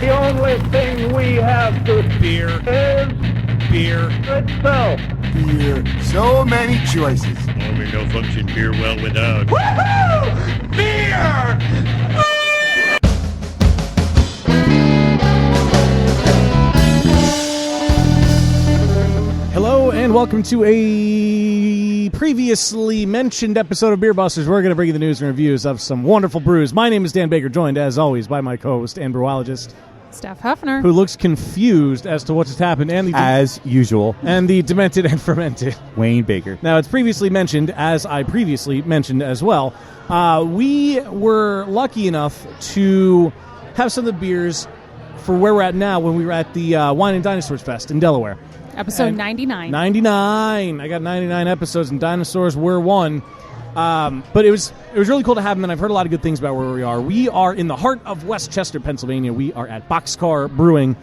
The only thing we have to fear is beer itself. Beer. So many choices. Only no function beer well without. Woohoo! Beer! Hello and welcome to a previously mentioned episode of Beer Busters. We're going to bring you the news and reviews of some wonderful brews. My name is Dan Baker, joined as always by my co-host and brewologist, Steph Huffner, who looks confused as to what just happened, and as usual, and the demented and fermented Wayne Baker. Now, it's previously mentioned, as I previously mentioned as well, we were lucky enough to have some of the beers for where we're at now when we were at the Wine and Dinosaurs Fest in Delaware. Episode 99. 99. I got 99 episodes, and dinosaurs were one. But it was really cool to have them, and I've heard a lot of good things about where we are. We are in the heart of Westchester, Pennsylvania. We are at Boxcar Brewing,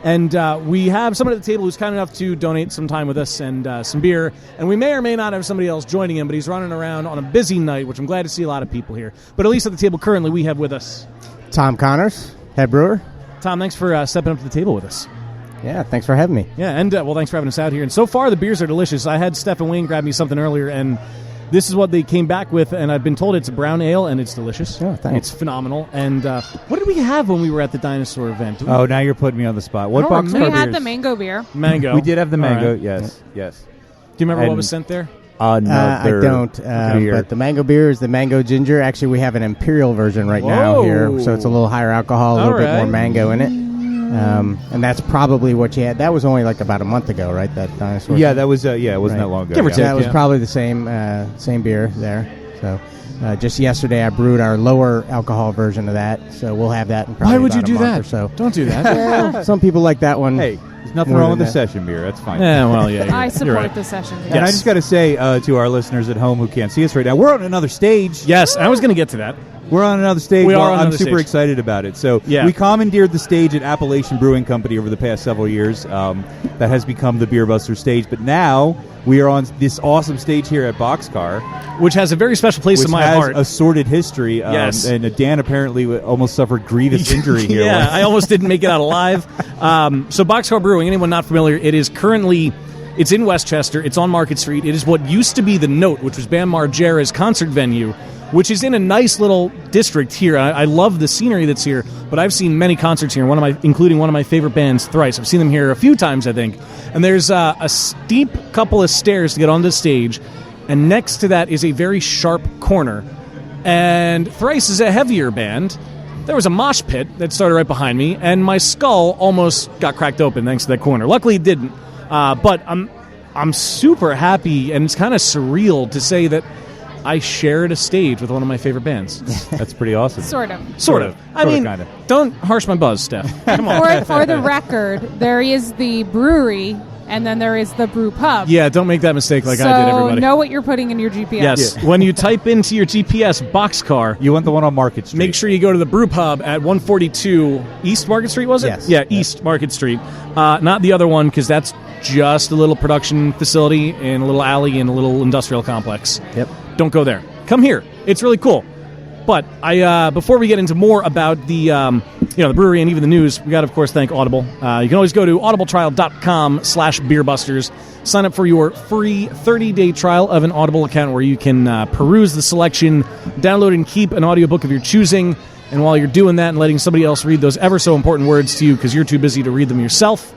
and we have someone at the table who's kind enough to donate some time with us and some beer. And we may or may not have somebody else joining him, but he's running around on a busy night, which I'm glad to see a lot of people here. But at least at the table currently, we have with us Tom Connors, head brewer. Tom, thanks for stepping up to the table with us. Yeah, thanks for having me. Yeah, and well, thanks for having us out here. And so far, the beers are delicious. I had Steph and Wayne grab me something earlier, and this is what they came back with, and I've been told it's a brown ale, and it's delicious. Oh, thanks. It's phenomenal. And what did we have when we were at the dinosaur event? Oh, now you're putting me on the spot. What Boxcar We had beers? the mango beer. Mango. We did have the mango, Right. yes. Do you remember what And- was sent there? I don't, beer. but the mango beer is the mango ginger. Actually, we have an imperial version right now here, so it's a little higher alcohol, a little bit more mango in it. And that's probably what you had. That was only like about a month ago, right? That dinosaur. Yeah, that was. It wasn't Right. that long ago. Give or yeah. take. That was Yeah. probably the same beer there. So just yesterday, I brewed our lower alcohol version of that. So we'll have that in probably Why would you about a do month that? or so. Don't do that. Well, some people like that one. Hey, there's nothing More wrong than with the that. session beer. That's fine. Yeah, well, yeah. I You're support right. the session. And I just got to say to our listeners at home who can't see us right now, we're on another stage. Yes, I was going to get to that. We're on another stage. We are Well, on I'm another super stage. excited about it. So Yeah. we commandeered the stage at Appalachian Brewing Company over the past several years. That has become the Beer Buster stage. But now we are on this awesome stage here at Boxcar, Which has a very special place which in my has heart. a sordid history. Yes. And Dan apparently almost suffered grievous injury here. Yeah, I almost didn't make it out alive. So Boxcar Brewing, anyone not familiar, it is currently... It's in Westchester. It's on Market Street. It is what used to be the Note, which was Bam Margera's concert venue, which is in a nice little district here. I love the scenery that's here, but I've seen many concerts here, including one of my favorite bands, Thrice. I've seen them here a few times, I think. And there's a steep couple of stairs to get onto the stage, and next to that is a very sharp corner. And Thrice is a heavier band. There was a mosh pit that started right behind me, and my skull almost got cracked open thanks to that corner. Luckily, it didn't. But I'm super happy, and it's kind of surreal to say that I shared a stage with one of my favorite bands. That's pretty awesome. Sort of. Sort of. I mean, kinda. don't harsh my buzz, Steph. Come on. For the record, there is the brewery, and then there is the brew pub. Yeah, don't make that mistake like so I did, everybody. know what you're putting in your GPS. Yes, when you type into your GPS Boxcar, You want the one on Market Street. make sure you go to the brew pub at 142 East Market Street, was it? Yes. Yeah, East Market Street. Not the other one, because that's just a little production facility in a little alley in a little industrial complex. Yep. Don't go there. Come here. It's really cool. But before we get into more about the the brewery and even the news, we got to, of course, thank Audible. You can always go to audibletrial.com/beerbusters. Sign up for your free 30-day trial of an Audible account where you can peruse the selection, download and keep an audiobook of your choosing. And while you're doing that and letting somebody else read those ever so important words to you because you're too busy to read them yourself,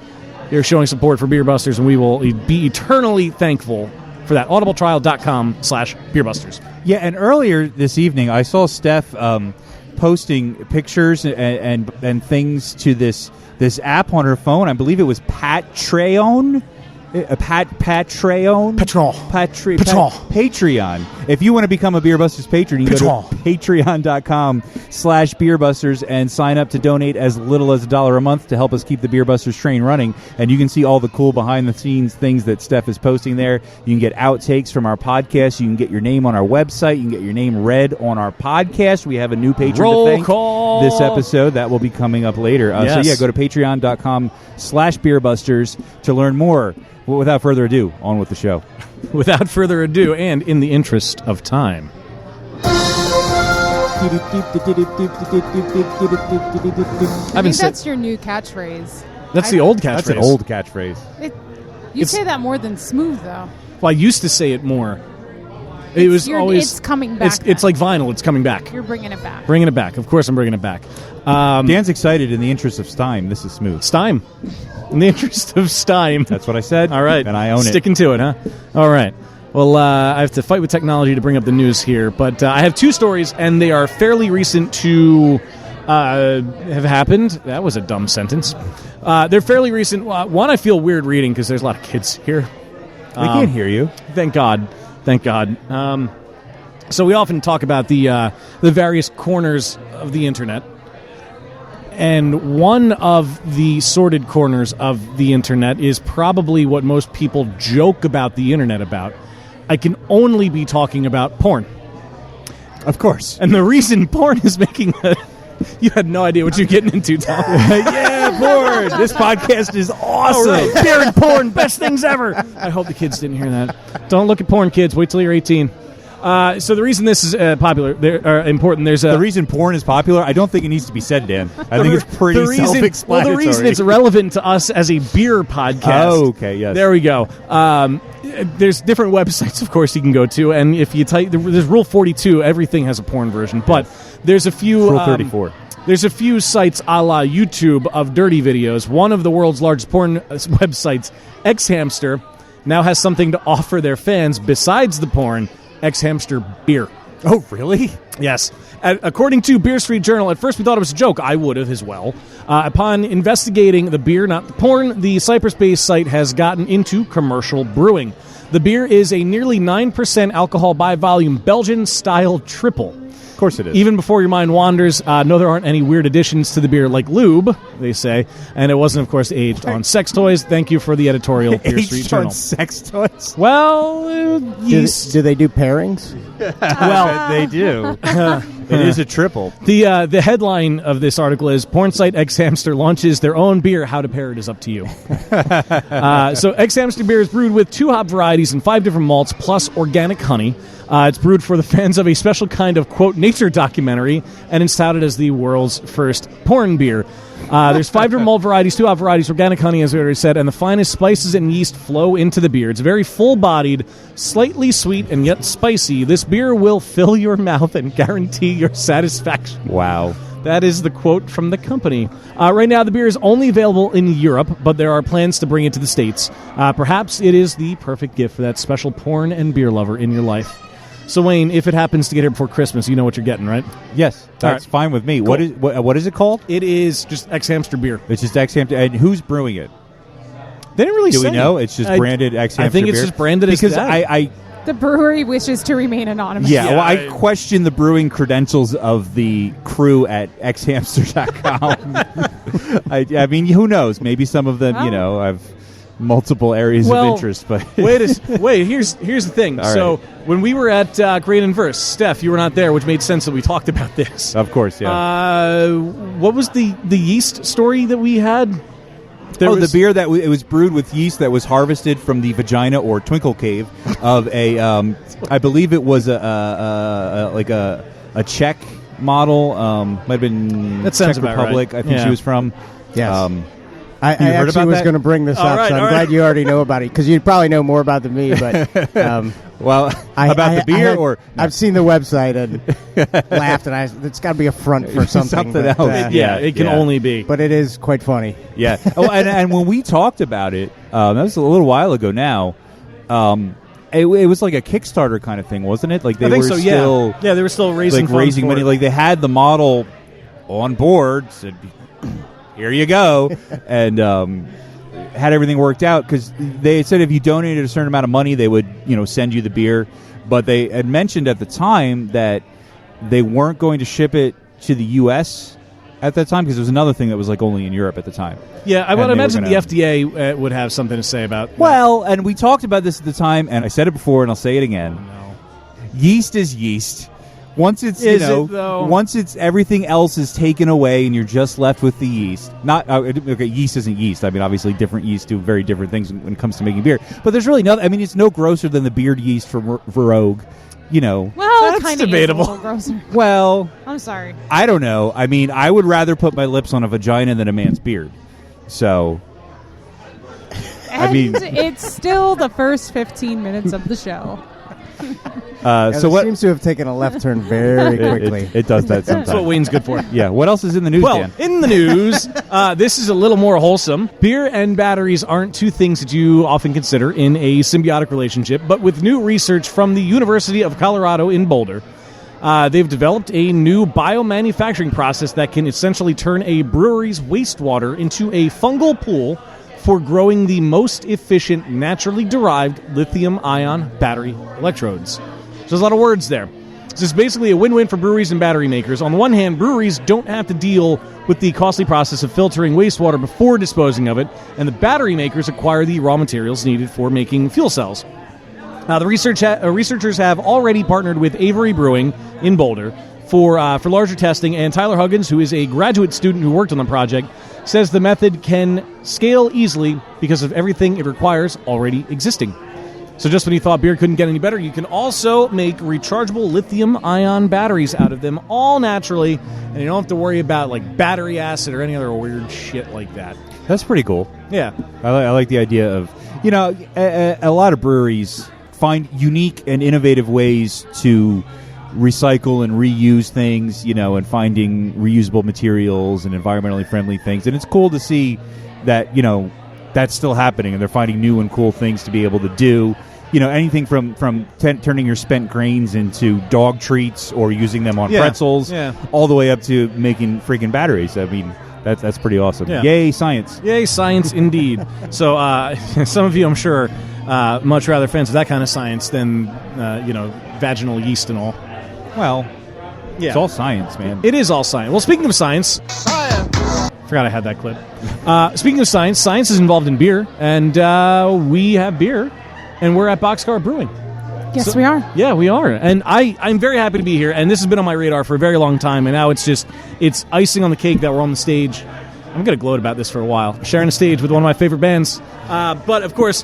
you're showing support for Beer Busters, and we will be eternally thankful for that. audibletrial.com/beerbusters. Yeah, and earlier this evening, I saw Steph posting pictures and things to this app on her phone. I believe it was Patreon. Patreon. Patreon. If you want to become a Beer Busters patron, you go to patreon.com/beerbusters and sign up to donate as little as $1 a month to help us keep the Beer Busters train running. And you can see all the cool behind-the-scenes things that Steph is posting there. You can get outtakes from our podcast. You can get your name on our website. You can get your name read on our podcast. We have a new patron Roll to thank call. this episode. That will be coming up later. Yes. So, yeah, go to patreon.com/beerbusters to learn more. Well, without further ado, on with the show. Without further ado, and in the interest of time. I think that's your new catchphrase. That's the old catchphrase. That's an old catchphrase. You say that more than smooth, though. Well, I used to say it more. It was always. It's coming back. It's like vinyl. It's coming back. You're bringing it back. Bringing it back. Of course, I'm bringing it back. Dan's excited in the interest of Stein. This is smooth. Stein. In the interest of Stein. That's what I said. All right. And I own it. Sticking to it, huh? All right. Well, I have to fight with technology to bring up the news here, but I have two stories, and they are fairly recent to have happened. That was a dumb sentence. They're fairly recent. One, I feel weird reading because there's a lot of kids here. They can't hear you. Thank God. Thank God. So we often talk about the various corners of the internet. And one of the sordid corners of the internet is probably what most people joke about the internet about. I can only be talking about porn. Of course. And the reason porn is making you had no idea what you're getting into, Tom. Yeah, porn. This podcast is awesome. All right. Beer and porn, best things ever. I hope the kids didn't hear that. Don't look at porn, kids. Wait till you're 18. So the reason this is popular, important, there's the reason porn is popular. I don't think it needs to be said, Dan. I think it's pretty self-explanatory. Well, the reason it's relevant to us as a beer podcast. Oh, okay, yes. There we go. There's different websites, of course, you can go to, and if you type, there's Rule 42. Everything has a porn version, but there's a few. Rule 34. There's a few sites a la YouTube of dirty videos. One of the world's largest porn websites, X-Hamster, now has something to offer their fans besides the porn. X-Hamster beer. Oh, really? Yes. According to Beer Street Journal, at first we thought it was a joke. I would have as well. Upon investigating the beer, not the porn, the Cyprus-based site has gotten into commercial brewing. The beer is a nearly 9% alcohol by volume Belgian-style triple. Of course it is. Even before your mind wanders, no, there aren't any weird additions to the beer like lube, they say. And it wasn't, of course, aged on sex toys. Thank you for the editorial, Beer Street Aged Journal. on sex toys? Well, yeast. Do they do pairings? Well, they do. It is a triple. The headline of this article is Porn site X-Hamster launches their own beer. How to pair it is up to you. So X-Hamster beer is brewed with 2 hop varieties and 5 different malts plus organic honey. It's brewed for the fans of a special kind of, quote, nature documentary, and it's touted as the world's first porn beer. There's 5 different malt varieties, 2 hop varieties, organic honey, as we already said, and the finest spices and yeast flow into the beer. It's very full-bodied, slightly sweet, and yet spicy. This beer will fill your mouth and guarantee your satisfaction. Wow. That is the quote from the company. Right now, the beer is only available in Europe, but there are plans to bring it to the States. Perhaps it is the perfect gift for that special porn and beer lover in your life. So, Wayne, if it happens to get here before Christmas, you know what you're getting, right? Yes, that's fine with me. Cool. What is it called? It is just X-Hamster beer. It's just X-Hamster. And who's brewing it? They didn't really say. Do we know? It's just branded X-Hamster beer? I think it's just branded as that. I The brewery wishes to remain anonymous. Yeah, well, I question the brewing credentials of the crew at xhamster.com. I mean, who knows? Maybe some of them, have multiple areas of interest. But wait. Here's the thing. All so right. when we were at Grain and Verse, Steph, you were not there, which made sense that we talked about this. Of course, yeah. What was the yeast story that we had? The beer that it was brewed with yeast that was harvested from the vagina or twinkle cave of a, I believe it was a Czech model. Might have been that sounds Czech about Republic. Right. I think she was from. Yes. I heard actually about was that? going to bring this up, so I'm glad you already know about it, because you probably know more about it than me. But well, about the beer, I've seen the website and laughed, and it's got to be a front for something. else. It can only be. But it is quite funny. Yeah. Oh, and when we talked about it, that was a little while ago now. It was like a Kickstarter kind of thing, wasn't it? Like they I think were so. still, yeah, they were still raising money. Like they had the model on board. Said, here you go, and had everything worked out, because they said if you donated a certain amount of money, they would send you the beer. But they had mentioned at the time that they weren't going to ship it to the U.S. at that time, because there was another thing that was like only in Europe at the time. Yeah, I would imagine the FDA would have something to say about that. Well, and we talked about this at the time, and I said it before, and I'll say it again. No. Yeast is yeast. Once it's once it's everything else is taken away and you're just left with the yeast. Not yeast isn't yeast. I mean, obviously different yeast do very different things when it comes to making beer. But there's really nothing. I mean, it's no grosser than the beard yeast from Vogue. Well, That's kind of debatable. Is a little grosser. Well, I'm sorry. I don't know. I mean, I would rather put my lips on a vagina than a man's beard. So, And I mean, it's still the first 15 minutes of the show. so what seems to have taken a left turn very quickly. It does that sometimes. That's what Wayne's good for. Yeah. What else is in the news, Well, Dan? in the news, this is a little more wholesome. Beer and batteries aren't two things that you often consider in a symbiotic relationship, but with new research from the University of Colorado in Boulder, they've developed a new biomanufacturing process that can essentially turn a brewery's wastewater into a fungal pool for growing the most efficient naturally derived lithium-ion battery electrodes. So there's a lot of words there. This is basically a win-win for breweries and battery makers. On the one hand, breweries don't have to deal with the costly process of filtering wastewater before disposing of it, and the battery makers acquire the raw materials needed for making fuel cells. The researchers have already partnered with Avery Brewing in Boulder for larger testing, and Tyler Huggins, who is a graduate student who worked on the project, says the method can scale easily because of everything it requires already existing. So just when you thought beer couldn't get any better, you can also make rechargeable lithium-ion batteries out of them all naturally, and you don't have to worry about like battery acid or any other weird shit like that. That's pretty cool. Yeah. I like the idea of, a lot of breweries find unique and innovative ways to recycle and reuse things, and finding reusable materials and environmentally friendly things. And it's cool to see that, that's still happening, and they're finding new and cool things to be able to do. Anything from turning your spent grains into dog treats or using them on pretzels, all the way up to making freaking batteries. I mean, that's pretty awesome. Yeah. Yay, science. Yay, science indeed. So some of you, I'm sure, much rather fans of that kind of science than, vaginal yeast and all. Well, Yeah. it's all science, man. It is all science. Well, speaking of science... Forgot I had that clip. Speaking of science, science is involved in beer, and we have beer, and we're at Boxcar Brewing. Yes, we are. Yeah, we are. And I'm very happy to be here, and this has been on my radar for a very long time, and now it's icing on the cake that we're on the stage. I'm going to gloat about this for a while, sharing a stage with one of my favorite bands. But, of course,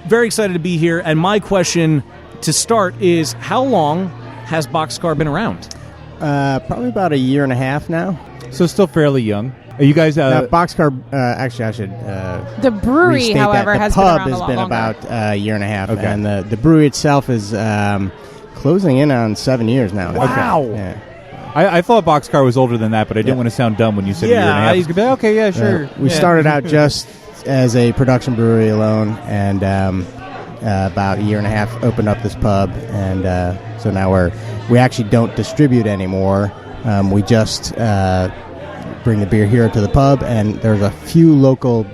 very excited to be here, and my question to start is, how long has Boxcar been around? Probably about a year and a half now. So still fairly young. Are you guys... Boxcar, actually, I should... The brewery, restate however, that. has The been pub around has a lot been longer. about a year and a half, Okay. and the brewery itself is closing in on 7 years now. Wow. Yeah. I thought Boxcar was about that, but I didn't want to sound dumb when you said a year and a half. I was going to be like, okay, yeah, sure. We started out just as a production brewery alone, and about a year and a half opened up this pub, and so now we actually don't distribute anymore. We just bring the beer here to the pub, and there's a few local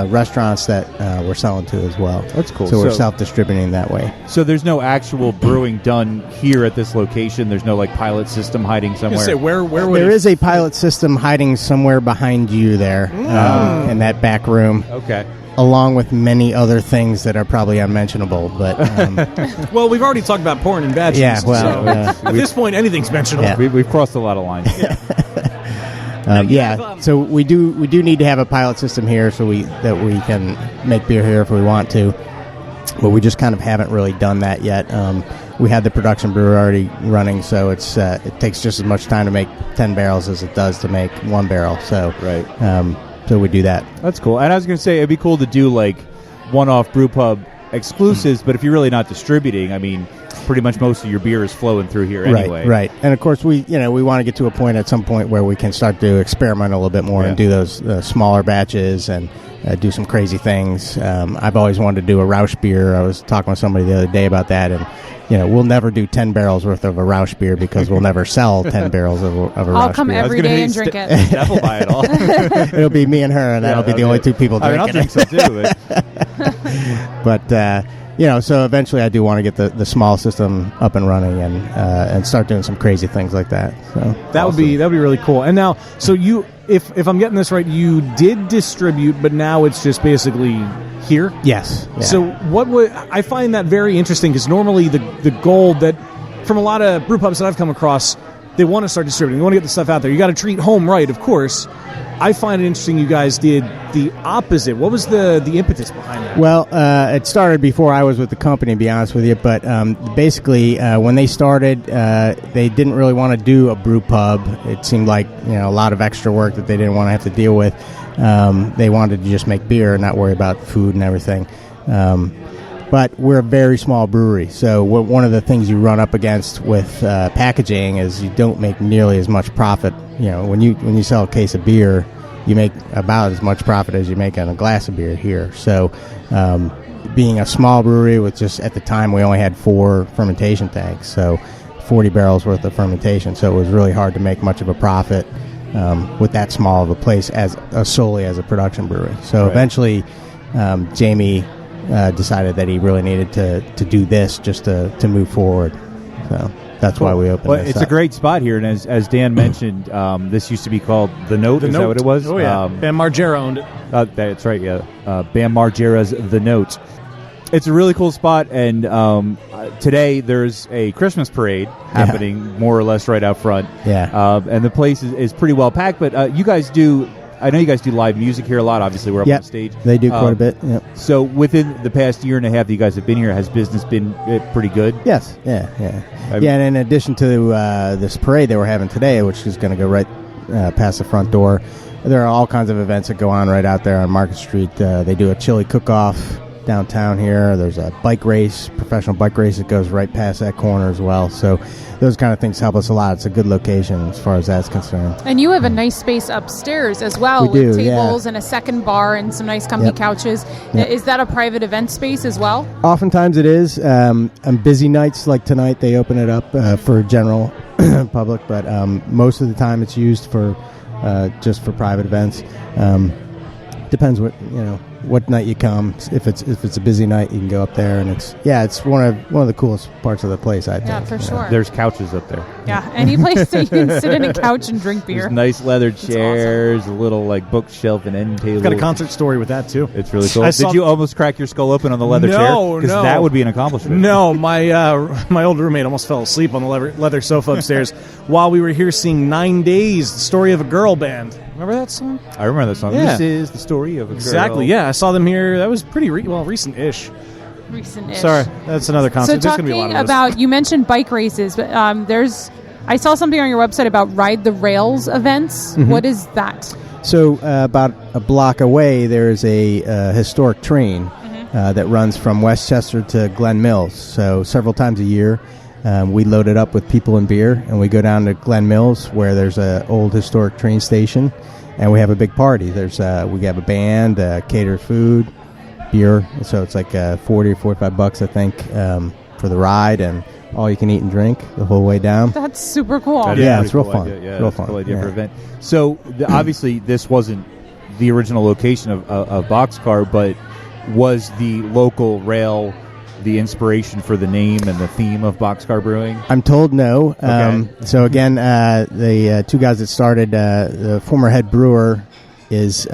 restaurants that we're selling to as well. That's cool. So we're self-distributing that way. So there's no actual brewing done here at this location? There's no pilot system hiding somewhere? Say, where would There it... is a pilot system hiding somewhere behind you there in that back room. Okay. Along with many other things that are probably unmentionable, but Well, we've already talked about porn and badges. yeah, well, So at this point, anything's mentionable. Yeah. We've crossed a lot of lines. So we do need to have a pilot system here so that we can make beer here if we want to, but we just kind of haven't really done that yet. We had the production brewer already running, so it takes just as much time to make 10 barrels as it does to make 1 barrel. So Right. So we do that. That's cool. And I was going to say, it'd be cool to do one-off brew pub exclusives, but if you're really not distributing, I mean, pretty much most of your beer is flowing through here anyway. Right. And of course, we want to get to a point at some point where we can start to experiment a little bit more and do those smaller batches and do some crazy things. I've always wanted to do a Rausch beer. I was talking with somebody the other day about that, and we'll never do 10 barrels worth of a Rausch beer because we'll never sell 10 barrels of a Rausch beer. I'll come every day and drink it. Steph will buy it all. It'll be me and her, and that'll be the only two people drinking I'll drink some too. But so eventually I do want to get the small system up and running and start doing some crazy things like that. So That would be really cool. And now, so you, if I'm getting this right, you did distribute, but now it's just basically here? Yes. Yeah. So I find that very interesting, because normally the goal that, from a lot of brew pubs that I've come across, they want to start distributing. They want to get the stuff out there. You got to treat home right, of course. I find it interesting you guys did the opposite. What was the impetus behind that? Well, it started before I was with the company, to be honest with you. But basically, when they started, they didn't really want to do a brew pub. It seemed like a lot of extra work that they didn't want to have to deal with. They wanted to just make beer and not worry about food and everything. But we're a very small brewery, so one of the things you run up against with packaging is you don't make nearly as much profit. When you sell a case of beer, you make about as much profit as you make on a glass of beer here. So, being a small brewery with just at the time we only had 4 fermentation tanks, so 40 barrels worth of fermentation. So it was really hard to make much of a profit with that small of a place as solely as a production brewery. So eventually, Jamie decided that he really needed to do this just to move forward. So that's why we opened this it's up. a great spot here, and as Dan mentioned, this used to be called The Note. Is that what it was? Oh, yeah. Bam Margera owned it. That's right, yeah. Bam Margera's The Note. It's a really cool spot, and today there's a Christmas parade happening more or less right out front. Yeah. And the place is pretty well packed, but you guys do... I know you guys do live music here a lot. Obviously, we're up on stage. They do quite a bit. Yep. So within the past year and a half that you guys have been here, has business been pretty good? Yes. Yeah. And in addition to this parade that we're having today, which is going to go right past the front door, there are all kinds of events that go on right out there on Market Street. They do a chili cook-off downtown here. There's a bike race, professional bike race that goes right past that corner as well. So those kind of things help us a lot. It's a good location as far as that's concerned. And you have a nice space upstairs as well, with tables and a second bar and some nice comfy couches. Yep. Is that a private event space as well? Oftentimes it is. On busy nights like tonight, they open it up for general public, but most of the time it's used for just for private events. Depends what night you come. If it's a busy night, you can go up there, and it's one of the coolest parts of the place, I think. Yeah, for sure. There's couches up there. Yeah, any place that you can sit in a couch and drink beer. There's nice leather chairs, a little bookshelf and end table. I've got a concert story with that too. It's really cool. Did you almost crack your skull open on the leather chair? No, because that would be an accomplishment. No, my old roommate almost fell asleep on the leather sofa upstairs while we were here seeing 9 Days, the Story of a Girl band. Remember that song? I remember that song. Yeah. This is the story of a girl. Exactly, yeah. I saw them here. That was pretty recent-ish. Recent-ish. Sorry, that's another concert. So There's going to be a lot of about, you mentioned bike races, but I saw something on your website about Ride the Rails events. Mm-hmm. What is that? So about a block away, there's a historic train that runs from Westchester to Glen Mills. So several times a year, we load it up with people and beer, and we go down to Glen Mills, where there's an old historic train station, and we have a big party. We have a band, catered food, beer. So it's like $40 or $45, I think, for the ride, and all you can eat and drink the whole way down. That's super cool. It's real fun. Idea. Yeah, real fun. Cool idea for an event. So obviously this wasn't the original location of Boxcar, but was the local rail the inspiration for the name and the theme of Boxcar Brewing? I'm told no. Okay. So again, the two guys that started, the former head brewer is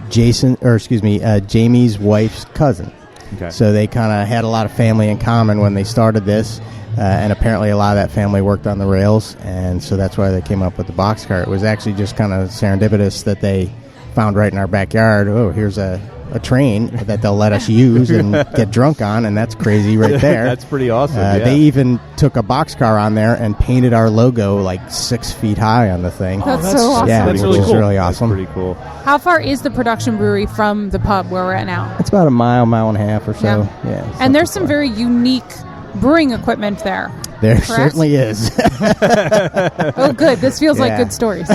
Jamie's wife's cousin. Okay. So they kind of had a lot of family in common when they started this, and apparently a lot of that family worked on the rails, and so that's why they came up with the Boxcar. It was actually just kind of serendipitous that they found right in our backyard, here's a train that they'll let us use and get drunk on, and that's crazy right there. That's pretty awesome. They even took a Boxcar on there and painted our logo like 6 feet high on the thing. That's so awesome. Yeah, That's which really is cool. really awesome. That's pretty cool. How far is the production brewery from the pub where we're at now? It's about a mile and a half or so. Yeah. And there's some very unique brewing equipment there. There correct? certainly is. Oh, good. This feels like good stories.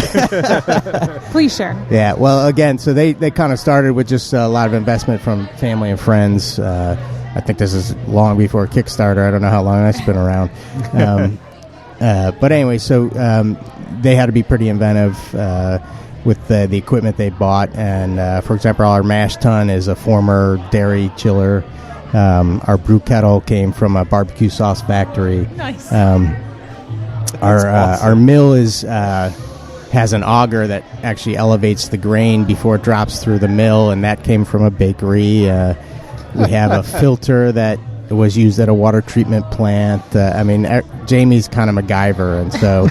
Please share. Yeah, well, again, so they kind of started with just a lot of investment from family and friends. I think this is long before Kickstarter. I don't know how long that's been around. But anyway, so they had to be pretty inventive with the equipment they bought. And, for example, our mash tun is a former dairy chiller. Our brew kettle came from a barbecue sauce factory. Nice. Our mill has an auger that actually elevates the grain before it drops through the mill, and that came from a bakery. We have a filter that was used at a water treatment plant. Jamie's kind of MacGyver, and so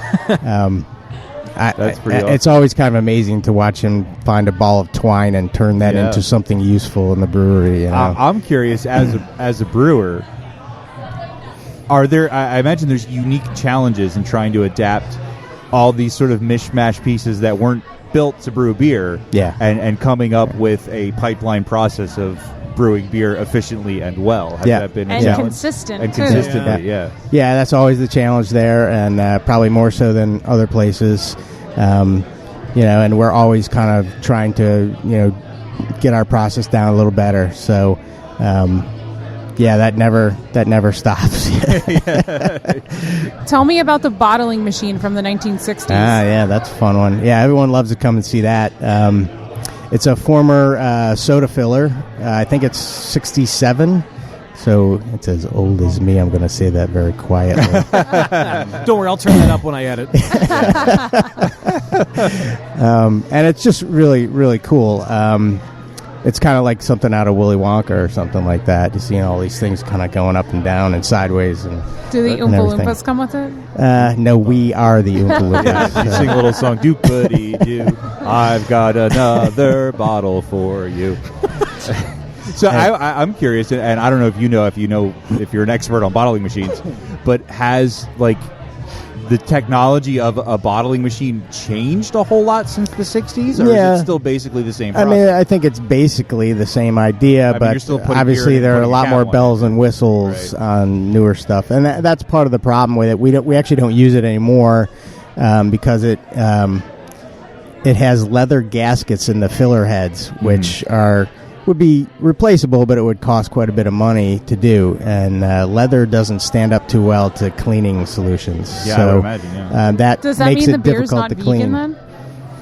That's pretty awesome. It's always kind of amazing to watch him find a ball of twine and turn that into something useful in the brewery. I'm curious, as a brewer, are there? I imagine there's unique challenges in trying to adapt all these sort of mishmash pieces that weren't built to brew beer, and coming up with a pipeline process of brewing beer efficiently and well. Has that been a challenge? Consistent, and too. consistently, Yeah, that's always the challenge there, and probably more so than other places. And we're always kind of trying to, get our process down a little better. So, that never stops. Tell me about the bottling machine from the 1960s. That's a fun one. Yeah, everyone loves to come and see that. It's a former soda filler. I think it's 67. So it's as old as me. I'm going to say that very quietly. Don't worry, I'll turn that up when I edit. And it's just really, really cool. It's kind of like something out of Willy Wonka or something like that. Just seeing all these things kind of going up and down and sideways. And do the Oompa Loompas come with it? No, we are the Oompa Loompas. You sing a little song, do-goody-do, I've got another bottle for you. So I'm curious, and I don't know if you're an expert on bottling machines, but has the technology of a bottling machine changed a whole lot since the 60s, or is it still basically the same process? I think it's basically the same idea, but you're still obviously there are a lot more bells and whistles on newer stuff, and that's part of the problem with it. We actually don't use it anymore because it has leather gaskets in the filler heads, which would be replaceable, but it would cost quite a bit of money to do, and leather doesn't stand up too well to cleaning solutions. Yeah, so I would imagine. Does that makes mean the it beer's difficult not to clean. vegan then?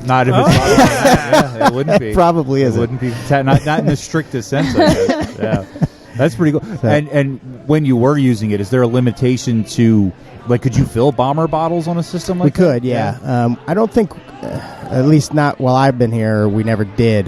Not if it's it wouldn't be. Probably isn't. It wouldn't be. Not in the strictest sense, I guess. Yeah, that's pretty cool. And when you were using it, is there a limitation to, could you fill bomber bottles on a system like that? We could, yeah. I don't think, at least not while I've been here, we never did.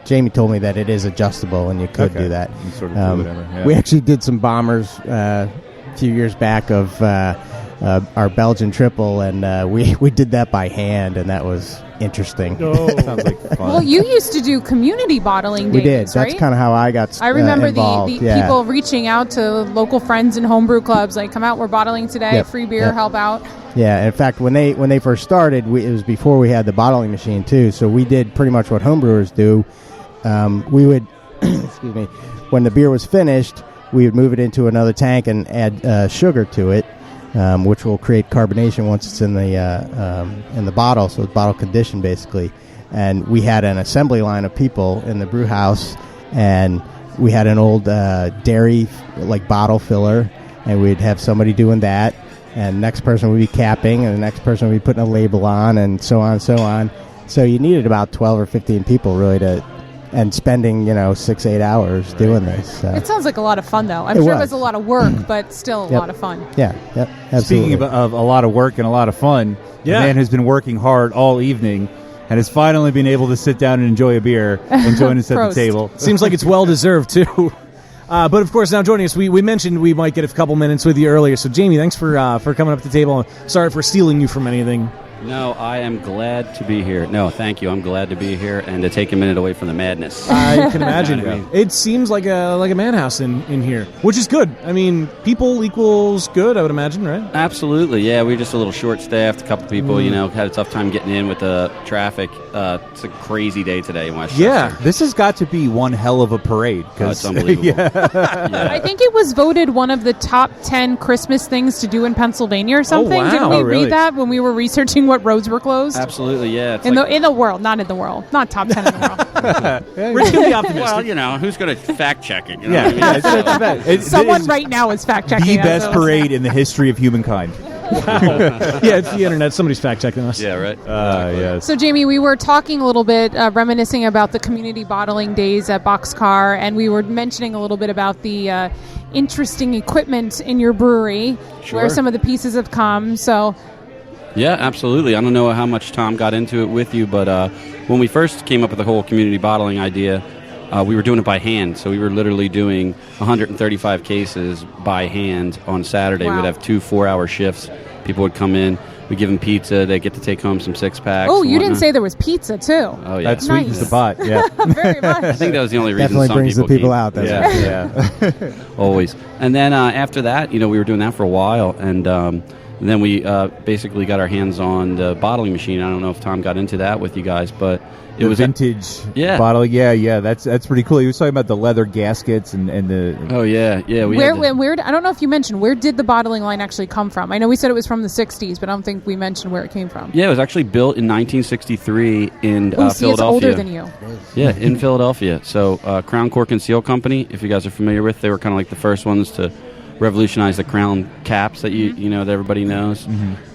Jamie told me that it is adjustable and you could do that. You sort of do whatever. Yeah. We actually did some bombers a few years back of our Belgian triple, and we did that by hand, and that was interesting. Sounds like fun. Well, you used to do community bottling days, we did. That's right? kind of how I got I remember involved. the people reaching out to local friends and homebrew clubs, come out, we're bottling today, free beer, help out. Yeah, in fact, when they first started, it was before we had the bottling machine too. So we did pretty much what homebrewers do. We would, excuse me, when the beer was finished, we would move it into another tank and add sugar to it, which will create carbonation once it's in the bottle. So it's bottle conditioned basically. And we had an assembly line of people in the brew house, and we had an old dairy bottle filler, and we'd have somebody doing that. And the next person would be capping, and the next person would be putting a label on, and so on and so on. So you needed about 12 or 15 people really and spending 6-8 hours doing this. So. It sounds like a lot of fun, though. I'm sure it was a lot of work, but still a lot of fun. Yeah, absolutely. Speaking of a lot of work and a lot of fun, the man has been working hard all evening and has finally been able to sit down and enjoy a beer and join us at the table. Seems like it's well-deserved, too. But, of course, now joining us, we mentioned we might get a couple minutes with you earlier. So, Jamie, thanks for coming up to the table. Sorry for stealing you from anything. No, I am glad to be here. No, thank you. I'm glad to be here and to take a minute away from the madness. I can imagine. It seems like a madhouse in here, which is good. I mean, people equals good, I would imagine, right? Absolutely, yeah. We're just a little short-staffed. A couple people, had a tough time getting in with the traffic. It's a crazy day today in Westchester. Yeah, this has got to be one hell of a parade. It's unbelievable. Yeah. I think it was voted one of the top 10 Christmas things to do in Pennselsvania or something. Oh, wow. Didn't we really? read that when we were researching what roads were closed? Absolutely, yeah. In the world, not in the world. Not top 10 in the world. We're going to be optimistic. Well, who's going to fact-check it? Someone right now is fact-checking the best parade in the history of humankind. Yeah, it's the internet. Somebody's fact-checking us. Yeah, right. Yes. So, Jamie, we were talking a little bit, reminiscing about the community bottling days at Boxcar, and we were mentioning a little bit about the interesting equipment in your brewery, where some of the pieces have come. So, yeah, absolutely. I don't know how much Tom got into it with you, but when we first came up with the whole community bottling idea, we were doing it by hand. So we were literally doing 135 cases by hand on Saturday. Wow. We'd have 2 4-hour shifts. People would come in. We give them pizza. They get to take home some 6-packs. Oh, you didn't say there was pizza too. Oh yeah, That sweetens the pot. Yeah. Very much. I think that was the only reason. Definitely some brings the people people came. out. That's Yeah, always. And then after that, we were doing that for a while, and then we basically got our hands on the bottling machine. I don't know if Tom got into that with you guys, but it was vintage Yeah. bottling. Yeah. That's pretty cool. He was talking about the leather gaskets and the. Oh yeah. Where I don't know if you mentioned, where did the bottling line actually come from? I know we said it was from the 60s, but I don't think we mentioned where it came from. Yeah, it was actually built in 1963 in Philadelphia. It's older than you. Yeah, in Philadelphia. So Crown Cork and Seal Company, if you guys are familiar with, they were kind of like the first ones to revolutionize the crown caps that that everybody knows.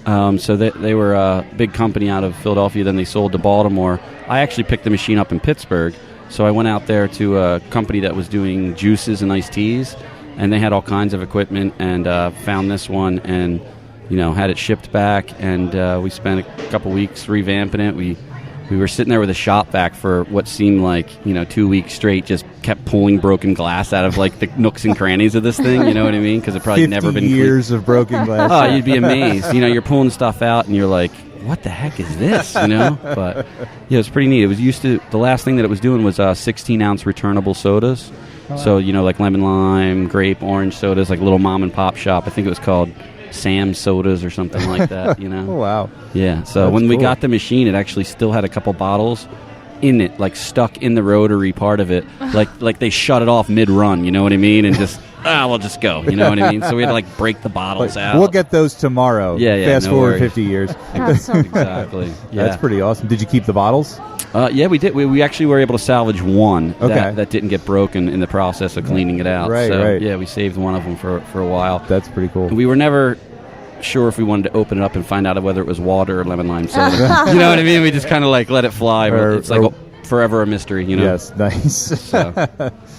So they were a big company out of Philadelphia. Then they sold to Baltimore. I actually picked the machine up in Pittsburgh. So I went out there to a company that was doing juices and iced teas, and they had all kinds of equipment, and found this one and had it shipped back, and we spent a couple weeks revamping it. We were sitting there with a shop vac for what seemed like 2 weeks straight, just kept pulling broken glass out of like the nooks and crannies of this thing. You know what I mean? Because it probably 50 never been years of broken glass. Oh, you'd be amazed. You're pulling stuff out, and you're like, "What the heck is this?" But yeah, it was pretty neat. It was used to the last thing that it was doing was 16-ounce returnable sodas. So like lemon lime, grape, orange sodas, like a little mom and pop shop. I think it was called Sam's Sodas or something like that. Oh wow. Yeah. So That's when we cool. got the machine, it actually still had a couple bottles in it, like stuck in the rotary part of it, like they shut it off mid-run. You know what I mean? And just we'll just go. You know what I mean? So we had to like break the bottles out. We'll get those tomorrow. Yeah, Fast no forward worries. 50 years. That's so Exactly. Yeah. That's pretty awesome. Did you keep the bottles? Yeah, we did. We actually were able to salvage one Okay. that didn't get broken in the process of cleaning it out. Right, so, right. Yeah, we saved one of them for a while. That's pretty cool. We were never sure if we wanted to open it up and find out whether it was water or lemon lime soda. You know what I mean? We just kind of like let it fly. It's like forever a mystery, Yes, nice. So.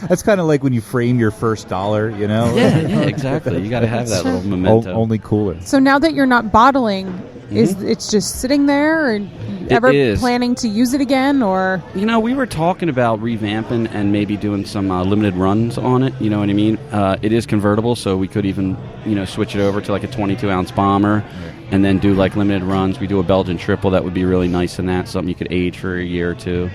That's kind of like when you frame your first dollar, Yeah, exactly. You got to have that little memento. Only cooler. So now that you're not bottling, it's just sitting there, and ever is. planning to use it again, or we were talking about revamping and maybe doing some limited runs on it. You know what I mean? It is convertible, so we could even switch it over to like a 22-ounce bomber, and then do like limited runs. We do a Belgian triple that would be really nice in that, something you could age for a year or two.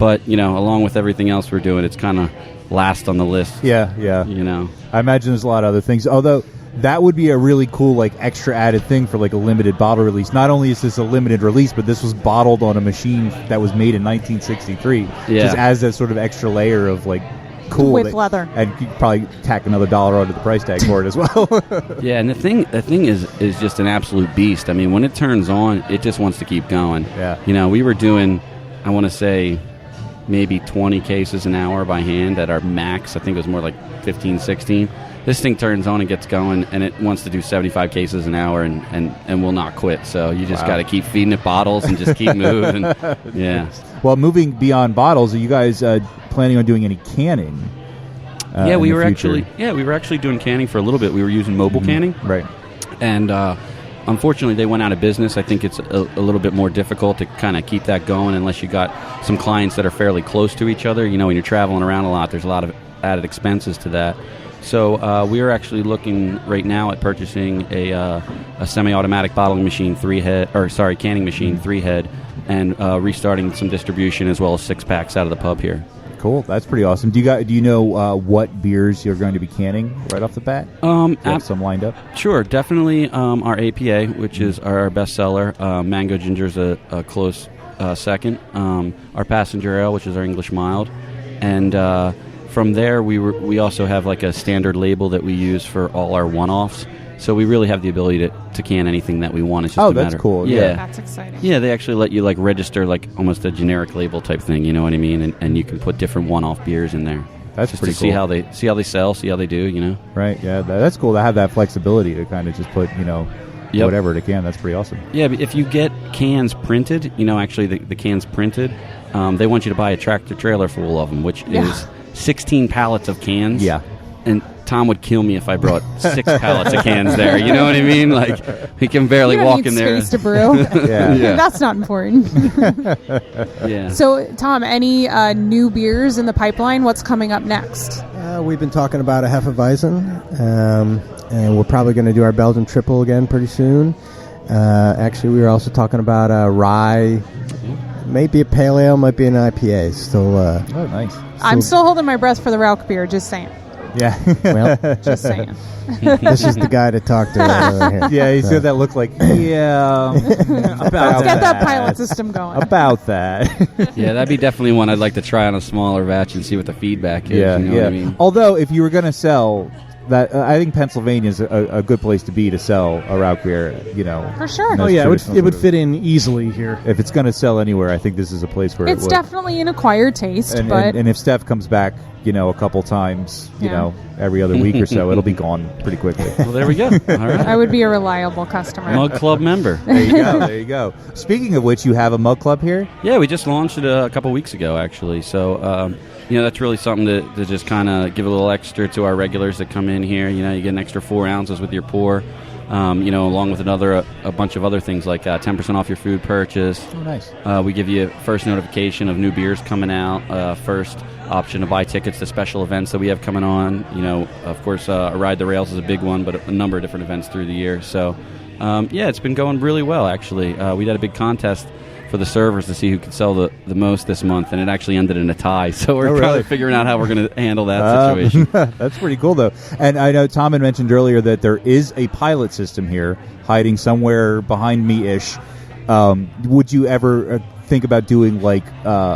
But along with everything else we're doing, it's kind of last on the list. Yeah. I imagine there's a lot of other things. Although that would be a really cool like extra added thing for like a limited bottle release. Not only is this a limited release, but this was bottled on a machine that was made in 1963. Yeah. Just adds that sort of extra layer of like cool with leather. And you could probably tack another $1 onto the price tag for it as well. Yeah, and the thing is just an absolute beast. I mean, when it turns on, it just wants to keep going. Yeah. We were doing, I want to say, maybe 20 cases an hour by hand at our max. I think it was more like 15, 16. This thing turns on and gets going, and it wants to do 75 cases an hour and will not quit. So you just got to keep feeding it bottles and just keep moving. Yeah. Well, moving beyond bottles, are you guys planning on doing any canning? Yeah, we were future? actually doing canning for a little bit. We were using mobile canning. Right. And unfortunately, they went out of business. I think it's a little bit more difficult to kind of keep that going unless you got some clients that are fairly close to each other. When you're traveling around a lot, there's a lot of added expenses to that. So we are actually looking right now at purchasing a semi-automatic bottling machine, canning machine, 3-head, and restarting some distribution as well as 6-packs out of the pub here. Cool, that's pretty awesome. Do you know what beers you're going to be canning right off the bat? Do you have some lined up? Sure, definitely our APA, which is our best seller. Mango Ginger's a close second. Our Passenger Ale, which is our English mild, and from there we also have like a standard label that we use for all our one-offs. So we really have the ability to can anything that we want. It's just a matter. That's cool. Yeah, that's exciting. Yeah, they actually let you like register like almost a generic label type thing. You know what I mean? And you can put different one-off beers in there. That's just pretty to cool. See how they sell, see how they do. Right. Yeah, that's cool to have that flexibility to kind of just put whatever to can. That's pretty awesome. Yeah, but if you get cans printed, actually the cans printed, they want you to buy a tractor trailer full of them, which is 16 pallets of cans. Yeah. And Tom would kill me if I brought 6 pallets of cans there. You know what I mean? Like, he can barely you don't walk need in there. space to brew. Yeah. That's not important. Yeah. So, Tom, any new beers in the pipeline? What's coming up next? We've been talking about a Hefeweizen, and we're probably going to do our Belgian triple again pretty soon. Actually, we were also talking about a rye, maybe a pale ale, might be an IPA. Still, Oh, nice. I'm still holding my breath for the Rauch beer, just saying. Yeah. well, Just saying. this is the guy to talk to right over here. Yeah, he's got that look like, yeah, about Get that pilot system going. About that. Yeah, that'd be definitely one I'd like to try on a smaller batch and see what the feedback is. Yeah, you know yeah. what I mean? Although, if you were going to sell that, I think Pennsylvania is a good place to be to sell a Rauch beer. You know, For sure. Oh nice yeah, traditional it would sort of- fit in easily here. If it's going to sell anywhere, I think this is a place where It's it would. definitely an acquired taste, And, but and if Steph comes back, you know, a couple times, you Yeah. know, every other week or so, it'll be gone pretty quickly. Well, there we go. All right. I would be a reliable customer. Mug Club member. There you go. There you go. Speaking of which, you have a mug club here. Yeah, we just launched it a couple weeks ago, actually. So, you know, that's really something to just kind of give a little extra to our regulars that come in here. You know, you get an extra 4 ounces with your pour. You know, along with a bunch of other things like 10% off your food purchase. Oh, nice. We give you first notification of new beers coming out, first option to buy tickets to special events that we have coming on. You know, of course, Ride the Rails is a big one, but a number of different events through the year. So, yeah, it's been going really well, actually. We did a big contest for the servers to see who could sell the most this month, and it actually ended in a tie. So we're kind really? of figuring out how we're going to handle that situation. That's pretty cool, though. And I know Tom had mentioned earlier that there is a pilot system here hiding somewhere behind me-ish. Would you ever think about doing, like,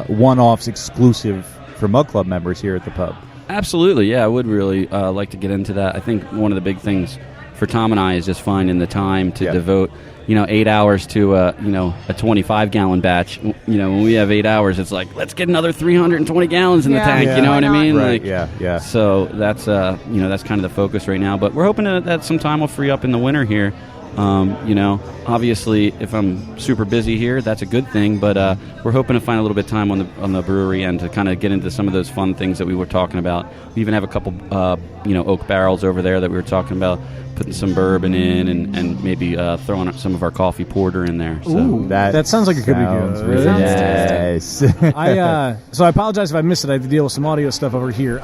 one-offs exclusive for Mug Club members here at the pub? Absolutely, yeah. I would really like to get into that. I think one of the big things for Tom and I is just finding the time to devote, 8 hours to, a 25-gallon batch. You know, when we have 8 hours, it's like, let's get another 320 gallons in the tank. Yeah. You know what I mean? Right, Like, yeah. So that's, that's kind of the focus right now. But we're hoping that some time will free up in the winter here. Obviously, if I'm super busy here, that's a good thing. But we're hoping to find a little bit of time on the brewery end to kind of get into some of those fun things that we were talking about. We even have a couple, oak barrels over there that we were talking about, putting some bourbon in and maybe throwing up some of our coffee porter in there. So. Ooh, that sounds like it could be Sounds good. really Sounds nice. So I apologize if I missed it. I had to deal with some audio stuff over here.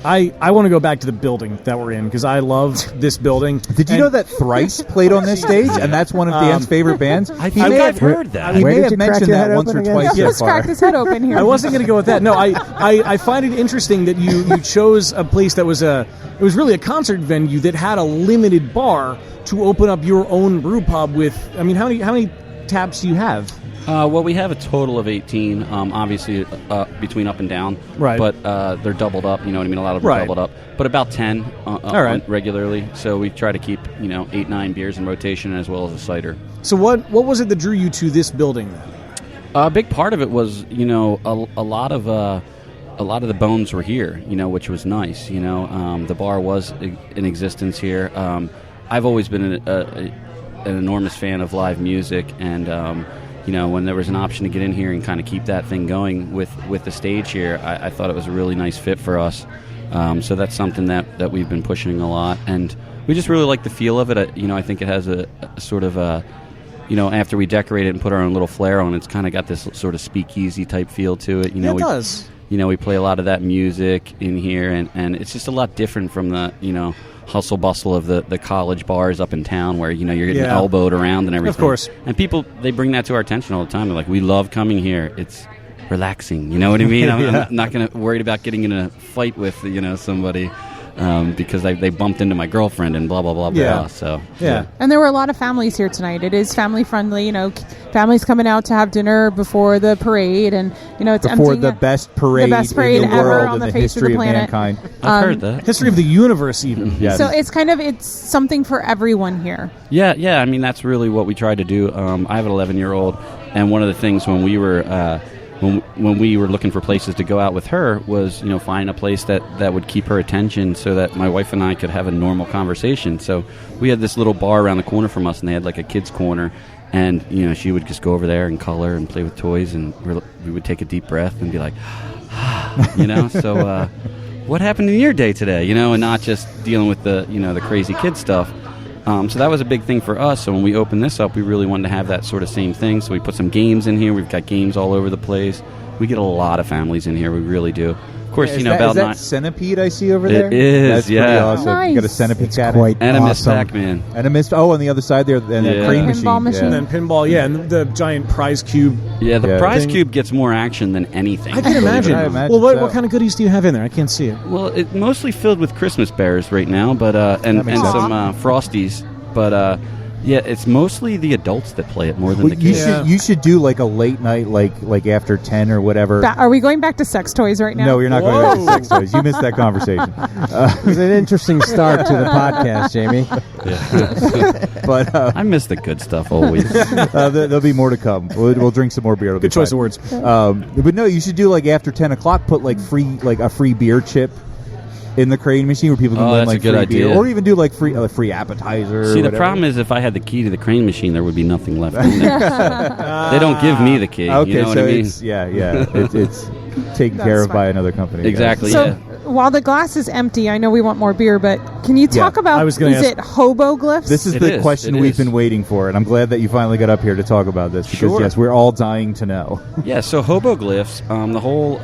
I want to go back to the building that we're in because I love this building. Did you know that Thrice played on this stage, and that's one of Dan's favorite bands? I think I've heard that. He Where may did have you crack mentioned your that head once or open again? twice Yeah, so let's crack far. his head open here. I wasn't going to go with that. No, I find it interesting that you chose a place that was really a concert venue that had a limited bar to open up your own brew pub with. I mean, how many taps do you have? Well, we have a total of 18, obviously between up and down. Right. But they're doubled up, you know what I mean? A lot of them are Right. doubled up. But about 10 All right. regularly. So we try to keep, 8, 9 beers in rotation as well as a cider. So what was it that drew you to this building? A big part of it was, a lot of the bones were here, which was nice. The bar was in existence here. I've always been an enormous fan of live music, and when there was an option to get in here and kind of keep that thing going with the stage here, I thought it was a really nice fit for us. So that's something that we've been pushing a lot, and we just really like the feel of it. I think it has a sort of a, after we decorate it and put our own little flair on, it's kind of got this sort of speakeasy type feel to it. It does. We play a lot of that music in here, and it's just a lot different from the, hustle bustle of the college bars up in town where, you're getting elbowed around and everything. Of course. And people, they bring that to our attention all the time. They're like, we love coming here. It's relaxing. You know what I mean? I'm not going to worried about getting in a fight with, somebody because they bumped into my girlfriend and blah, blah, blah, blah. So, Yeah. And there were a lot of families here tonight. It is family friendly. Families coming out to have dinner before the parade, and it's Before emptying the best parade in the world world on in the the face of the history of planet. mankind. I've heard that. History of the universe, even. Yes. So it's something for everyone here. Yeah. I mean, that's really what we tried to do. I have an 11-year-old, and one of the things when we were when we were looking for places to go out with her was, find a place that would keep her attention so that my wife and I could have a normal conversation. So we had this little bar around the corner from us, and they had like a kids' corner. And, she would just go over there and color and play with toys, and we would take a deep breath and be like, So what happened in your day today, and not just dealing with the, the crazy kid stuff. So that was a big thing for us. So when we opened this up, we really wanted to have that sort of same thing. So we put some games in here. We've got games all over the place. We get a lot of families in here. We really do. Of course, is about that Centipede I see over there? It is, That's pretty awesome. Nice. You got a Centipede cat. Quite and a Miss awesome. Pac-Man. And a Miss. Oh, on the other side there, and a crane machine. Pinball machine. And then pinball, and the giant prize cube. Yeah, the prize thing. cube gets more action than anything. I can believe it imagine. or not. I imagine Well, what so. kind of goodies do you have in there? I can't see it. Well, it's mostly filled with Christmas bears right now, but and makes sense. some Frosties. But yeah, it's mostly the adults that play it more than the You kids. should do like a late night, like after 10 or whatever. Are we going back to sex toys right now? No, you're not going back to sex toys. You missed that conversation. It was an interesting start to the podcast, Jamie. But I miss the good stuff always. there'll be more to come. We'll drink some more beer. It'll Good be choice fine. of words. But no, you should do like after 10 o'clock. Put like a free beer chip in the crane machine where people can win that's like a good free idea. beer, or even do like free appetizer. See, or the whatever. problem is if I had the key to the crane machine, there would be nothing left in there. So they don't give me the key. Okay, you know so what I mean? it's it's taken care of by another company. Exactly. So Yeah. while the glass is empty, I know we want more beer, but can you talk about, I was gonna is ask- it hoboglyphs? This is It the is, question it we've is. been waiting for, and I'm glad that you finally got up here to talk about this because Sure. yes, we're all dying to know. Yeah, so hoboglyphs, the whole,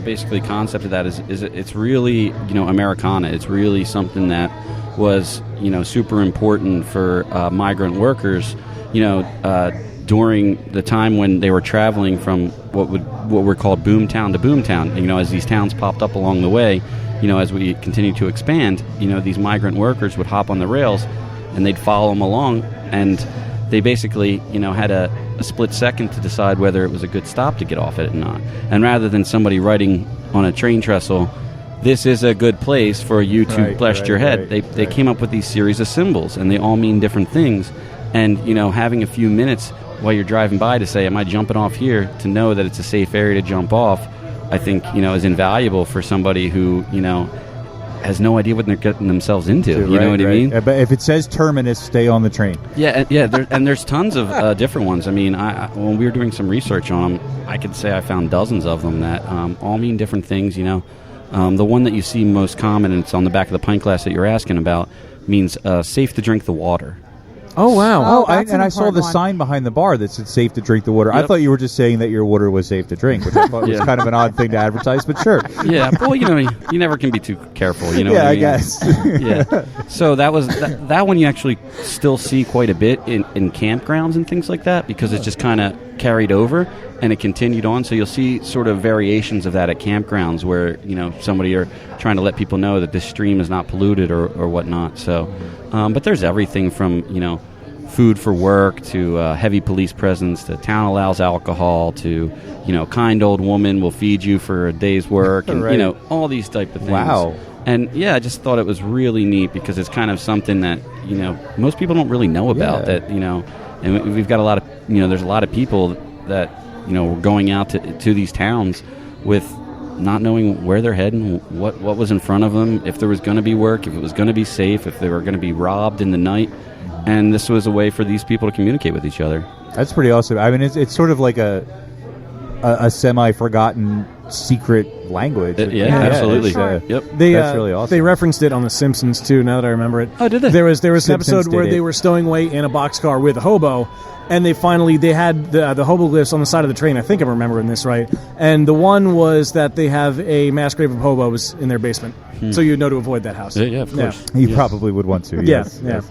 basically concept of that is it's really, Americana. It's really something that was, super important for migrant workers, during the time when they were traveling from what were called boomtown to boomtown. And, as these towns popped up along the way, as we continue to expand, these migrant workers would hop on the rails and they'd follow them along, and they basically, had a split second to decide whether it was a good stop to get off at or not. And rather than somebody writing on a train trestle, this is a good place for you to Right, blast right, your head, right, they right. came up with these series of symbols, and they all mean different things. And, having a few minutes while you're driving by to say, am I jumping off here, to know that it's a safe area to jump off, I think, is invaluable for somebody who, has no idea what they're getting themselves into. You know what I mean? But if it says terminus, stay on the train. Yeah, and there's tons of different ones. I mean, when we were doing some research on them, I could say I found dozens of them that all mean different things, The one that you see most common, and it's on the back of the pint glass that you're asking about, means safe to drink the water. Oh, wow. Oh, that's an I saw the important one. sign behind the bar that said safe to drink the water. I Yep. thought you were just saying that your water was safe to drink, which I thought was Yeah. kind of an odd thing to advertise, but sure. Yeah, well, you never can be too careful. You know Yeah, what I I mean? guess. Yeah. So that was that one you actually still see quite a bit in campgrounds and things like that, because it's just kind of carried over and it continued on. So you'll see sort of variations of that at campgrounds where, somebody are trying to let people know that this stream is not polluted or whatnot. So, but there's everything from, food for work to heavy police presence to town allows alcohol to, kind old woman will feed you for a day's work and, Right. all these type of things. Wow. And yeah, I just thought it was really neat because it's kind of something that, most people don't really know about Yeah. that, and we've got a lot of, there's a lot of people that, were going out to these towns with not knowing where they're heading, what was in front of them, if there was going to be work, if it was going to be safe, if they were going to be robbed in the night. And this was a way for these people to communicate with each other. That's pretty awesome. I mean, it's sort of like a semi-forgotten secret language. Yeah, absolutely. it's, Yep. That's really awesome. They referenced it on The Simpsons too. Now that I remember it. Oh, did they? There was an Simpsons episode where did they it. were stowing away in a boxcar with a hobo, and they had the hoboglyphs on the side of the train. I think I'm remembering this right. And the one was that they have a mass grave of hobos in their basement, so you know to avoid that house. Yeah, of course. You probably would want to. Yeah, Yes, yeah. yes.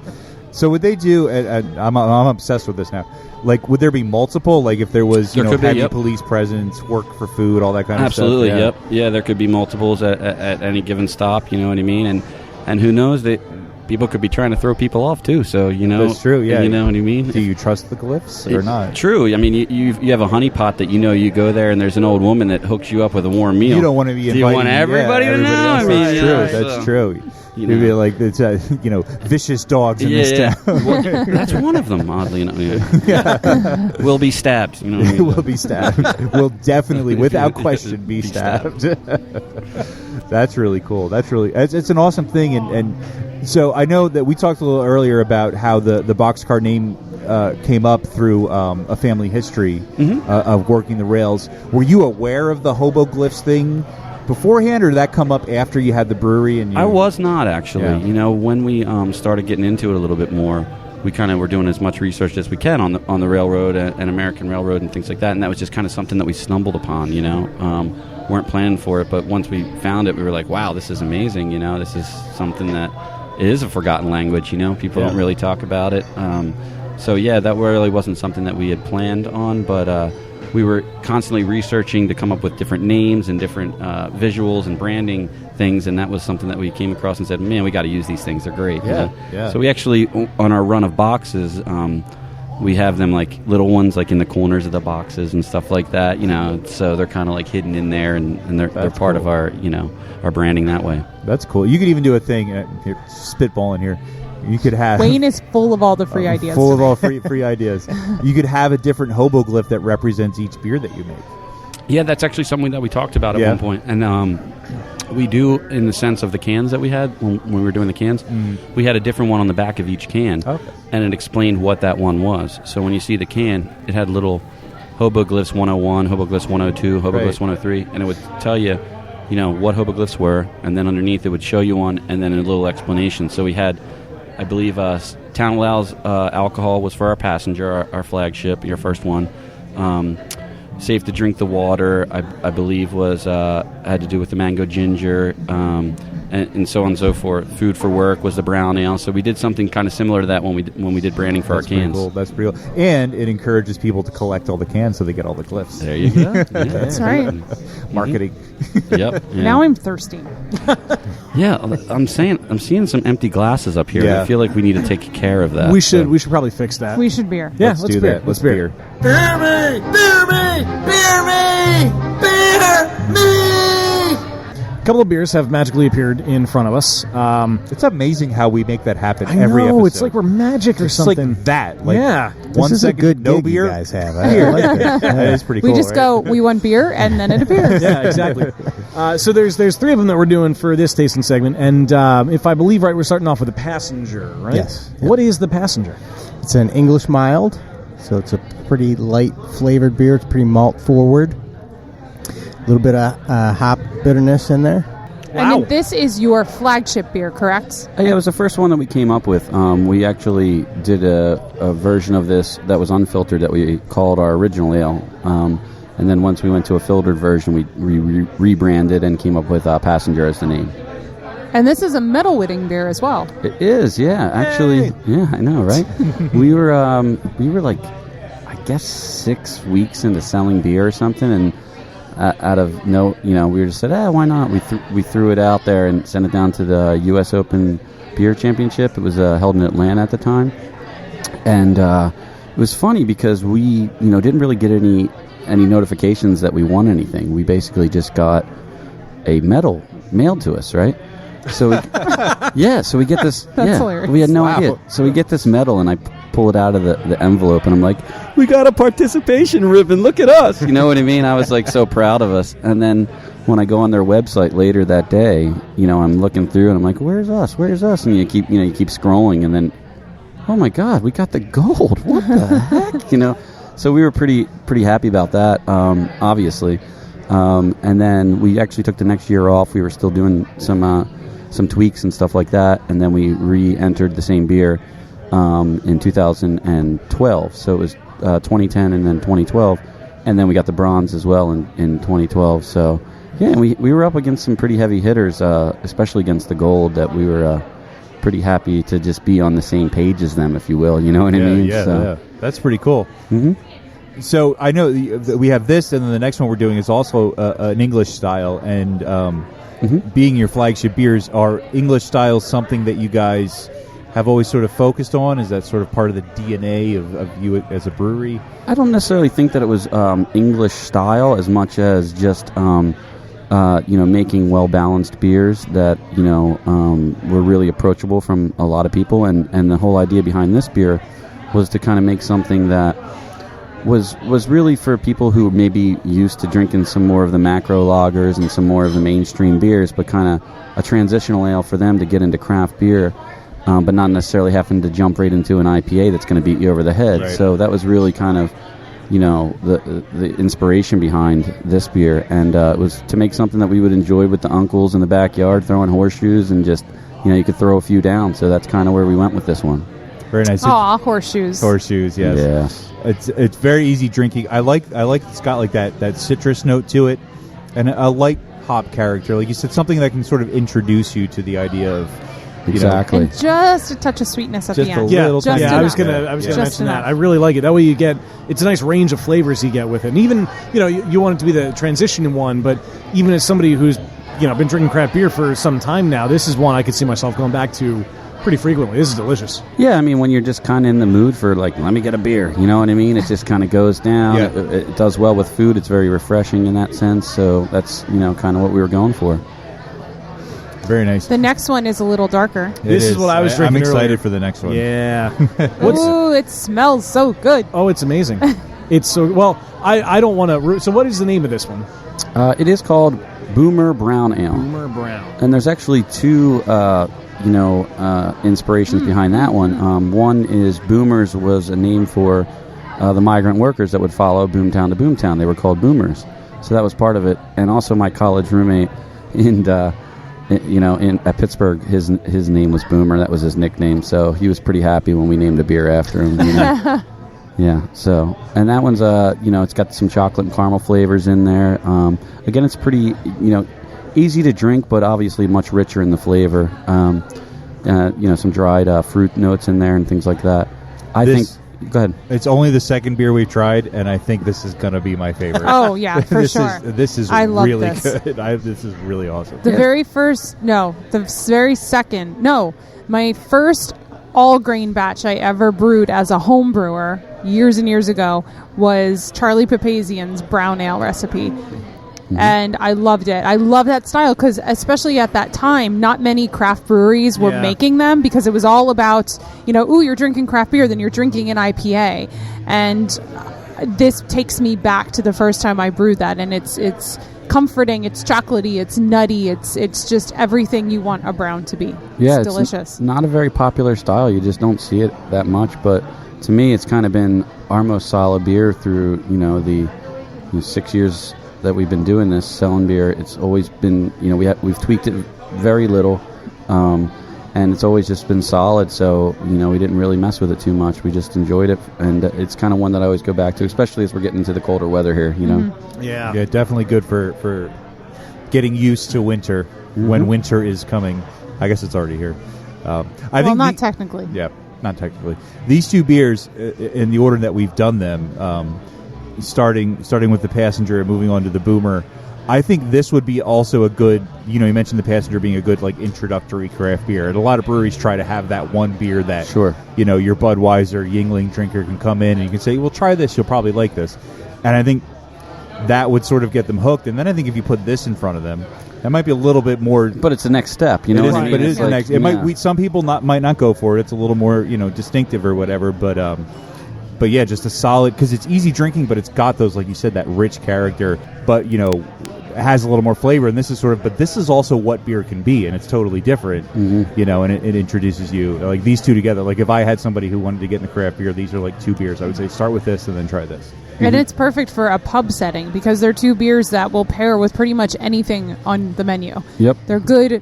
So would they do? And I'm obsessed with this now. Like, would there be multiple? Like, if there was, There could be, heavy yep. police presence, work for food, all that kind Absolutely, of stuff. yep. Yeah, there could be multiples at any given stop, you know what I mean? And who knows, that people could be trying to throw people off too, so, That's true, yeah. You know what I mean? Do you trust the glyphs or not? True. I mean, you have a honeypot that you go there and there's an old woman that hooks you up with a warm meal. You don't want to be Do inviting. you want everybody to know? else. I mean, That's you true. know, That's so, true. you Maybe know. like it's vicious dogs in this Yeah, town. well, that's one of them, oddly enough. Yeah. Will be stabbed. You know what I mean? Will be stabbed. Will definitely, without question, be stabbed. That's really cool. It's an awesome thing. And so I know that we talked a little earlier about how the Boxcar name came up through a family history of working the rails. Were you aware of the hoboglyphs thing beforehand, or did that come up after you had the brewery? And I was not, actually. Yeah. You know, when we started getting into it a little bit more, we kind of were doing as much research as we can on the railroad and American Railroad and things like that, and that was just kind of something that we stumbled upon, you know. Weren't planning for it, but once we found it, we were like, wow, this is amazing, you know. This is something that is a forgotten language, you know. People don't really talk about it. So, yeah, that really wasn't something that we had planned on, but we were constantly researching to come up with different names and different visuals and branding things, and that was something that we came across and said, man, we got to use these things. They're great. Yeah. So we actually, on our run of boxes, we have them like little ones like in the corners of the boxes and stuff like that, you know, so they're kind of like hidden in there, and they're part of our, you know, our branding that way. That's cool. You could even do a thing, here, spitballing here. You could have Wayne is full of all the free ideas. Full of all free ideas. You could have a different hoboglyph that represents each beer that you make. Yeah, that's actually something that we talked about at one point. And we do, in the sense of the cans that we had when we were doing the cans, we had a different one on the back of each can. Okay. And it explained what that one was. So when you see the can, it had little hoboglyphs 101, hoboglyphs 102, hoboglyphs 103, and it would tell you, you know, what hoboglyphs were, and then underneath it would show you one, and then a little explanation. So we had, I believe, Town Allows alcohol was for our passenger, our flagship, your first one. Safe to Drink the Water, I believe, was had to do with the mango ginger, and so on and so forth. Food for Work was the brown ale. So we did something kind of similar to that when we did branding for our cans. Cool. That's pretty cool. And it encourages people to collect all the cans so they get all the glyphs. There you go. That's right. Marketing. Yep. Yeah. Now I'm thirsty. Yeah, I'm seeing some empty glasses up here. Yeah. I feel like we need to take care of that. We should probably fix that. We should beer. Yeah, Let's let's do beer. that. Let's beer. Beer me! Beer me! Beer me! Beer me! A couple of beers have magically appeared in front of us. It's amazing how we make that happen I every know, episode. it's like we're magic or It's something. like that. Like Yeah. One This is a second, good no gig beer. you guys have. I like it. That is pretty We cool. just right? go, we want beer, and then it appears. Yeah, exactly. So there's three of them that we're doing for this tasting segment, and if I believe right, we're starting off with the Passenger, right? Yes. What is the Passenger? It's an English mild, so it's a pretty light flavored beer. It's pretty malt forward. A little bit of hop bitterness in there. And then this is your flagship beer, correct? Yeah, it was the first one that we came up with. We actually did a version of this that was unfiltered that we called our original ale. And then once we went to a filtered version, we rebranded and came up with Passenger as the name. And this is a metal whitting beer as well. It is, yeah. Actually, yeah, I know, right? we were like, I guess 6 weeks into selling beer or something, and out of we just said, why not? We threw it out there and sent it down to the U.S. Open Beer Championship. It was held in Atlanta at the time, and it was funny because we didn't really get any notifications that we won anything. We basically just got a medal mailed to us, right? So we get this. That's hilarious. We had no idea. So we get this medal, and I pull it out of the envelope, and I'm like, we got a participation ribbon. Look at us. You know what I mean? I was like so proud of us. And then when I go on their website later that day, I'm looking through, and I'm like, where's us? Where's us? And you keep scrolling, and then, oh my God, we got the gold. What the heck? So we were pretty happy about that, obviously. And then we actually took the next year off. We were still doing some tweaks and stuff like that, and then we re-entered the same beer in 2012. So it was 2010 and then 2012, and then we got the bronze as well in 2012. So yeah, we were up against some pretty heavy hitters, especially against the gold, that we were pretty happy to just be on the same page as them, if you will. You know what I mean? Yeah. That's pretty cool. Mm-hmm. So I know we have this, and then the next one we're doing is also an English style, and being your flagship beers, are English styles something that you guys have always sort of focused on? Is that sort of part of the DNA of you as a brewery? I don't necessarily think that it was English style as much as just making well-balanced beers that were really approachable from a lot of people, and the whole idea behind this beer was to kind of make something that was really for people who may be used to drinking some more of the macro lagers and some more of the mainstream beers, but kind of a transitional ale for them to get into craft beer, but not necessarily having to jump right into an IPA that's going to beat you over the head. Right. So that was really kind of the inspiration behind this beer, and it was to make something that we would enjoy with the uncles in the backyard throwing horseshoes, and just you could throw a few down. So that's kind of where we went with this one. Very nice. Aw, horseshoes. Horseshoes, yes. Yeah. It's very easy drinking. I like it's got like that citrus note to it, and a light hop character. Like you said, something that can sort of introduce you to the idea of exactly. And just a touch of sweetness at Just the a end. little Just tiny- I was enough. gonna Just mention that. enough. I really like it. That way you get it's a nice range of flavors you get with it. And even you want it to be the transition one, but even as somebody who's been drinking craft beer for some time now, this is one I could see myself going back to pretty frequently. This is delicious. Yeah, I mean, when you're just kind of in the mood for let me get a beer, you know what I mean? It just kind of goes down. Yeah. It does well with food. It's very refreshing in that sense. So that's kind of what we were going for. Very nice. The next one is a little darker. This is what I was drinking I'm excited earlier. for the next one. Yeah. Ooh, it smells so good. Oh, it's amazing. It's so well. I don't want to. So what is the name of this one? It is called Boomer Brown Ale. Boomer Brown. And there's actually two, inspirations behind that one. One is Boomers was a name for the migrant workers that would follow Boomtown to Boomtown. They were called Boomers, so that was part of it. And also, my college roommate at Pittsburgh, his name was Boomer. That was his nickname. So he was pretty happy when we named a beer after him. Yeah. So, and that one's it's got some chocolate and caramel flavors in there. Again, it's pretty easy to drink, but obviously much richer in the flavor. Some dried fruit notes in there and things like that. I think. Go ahead. It's only the second beer we've tried, and I think this is going to be my favorite. Oh, yeah, for sure. This is I love really this. good. This is really awesome. The very second, my first all-grain batch I ever brewed as a home brewer years and years ago was Charlie Papazian's brown ale recipe. And I loved it. I love that style because, especially at that time, not many craft breweries were making them because it was all about, you're drinking craft beer, then you're drinking an IPA. And this takes me back to the first time I brewed that. And it's comforting, it's chocolatey, it's nutty, it's just everything you want a brown to be. Yeah, it's delicious. It's not a very popular style. You just don't see it that much. But to me, it's kind of been our most solid beer through, the 6 years that we've been doing this, selling beer. It's always been, we've tweaked it very little, and it's always just been solid. So, we didn't really mess with it too much. We just enjoyed it, and it's kind of one that I always go back to, especially as we're getting into the colder weather here, Yeah. Yeah, definitely good for getting used to winter when winter is coming. I guess it's already here. I think not technically. Yeah, not technically. These two beers, in the order that we've done them, starting with the Passenger and moving on to the Boomer, I think this would be also a good, you mentioned the Passenger being a good introductory craft beer. And a lot of breweries try to have that one beer that, Sure. Your Budweiser, Yingling drinker can come in and you can say, well, try this, you'll probably like this. And I think that would sort of get them hooked. And then I think if you put this in front of them, that might be a little bit more. But it's the next step, It is, what I mean? but it is It's the like, next. It might. Some people might not go for it. It's a little more, distinctive or whatever. But yeah, just a solid, because it's easy drinking, but it's got those, like you said, that rich character, but it has a little more flavor. And this is but this is also what beer can be, and it's totally different. And it introduces you like these two together. Like if I had somebody who wanted to get into craft beer, these are like two beers. I would say start with this and then try this. And it's perfect for a pub setting because they're two beers that will pair with pretty much anything on the menu. Yep. They're good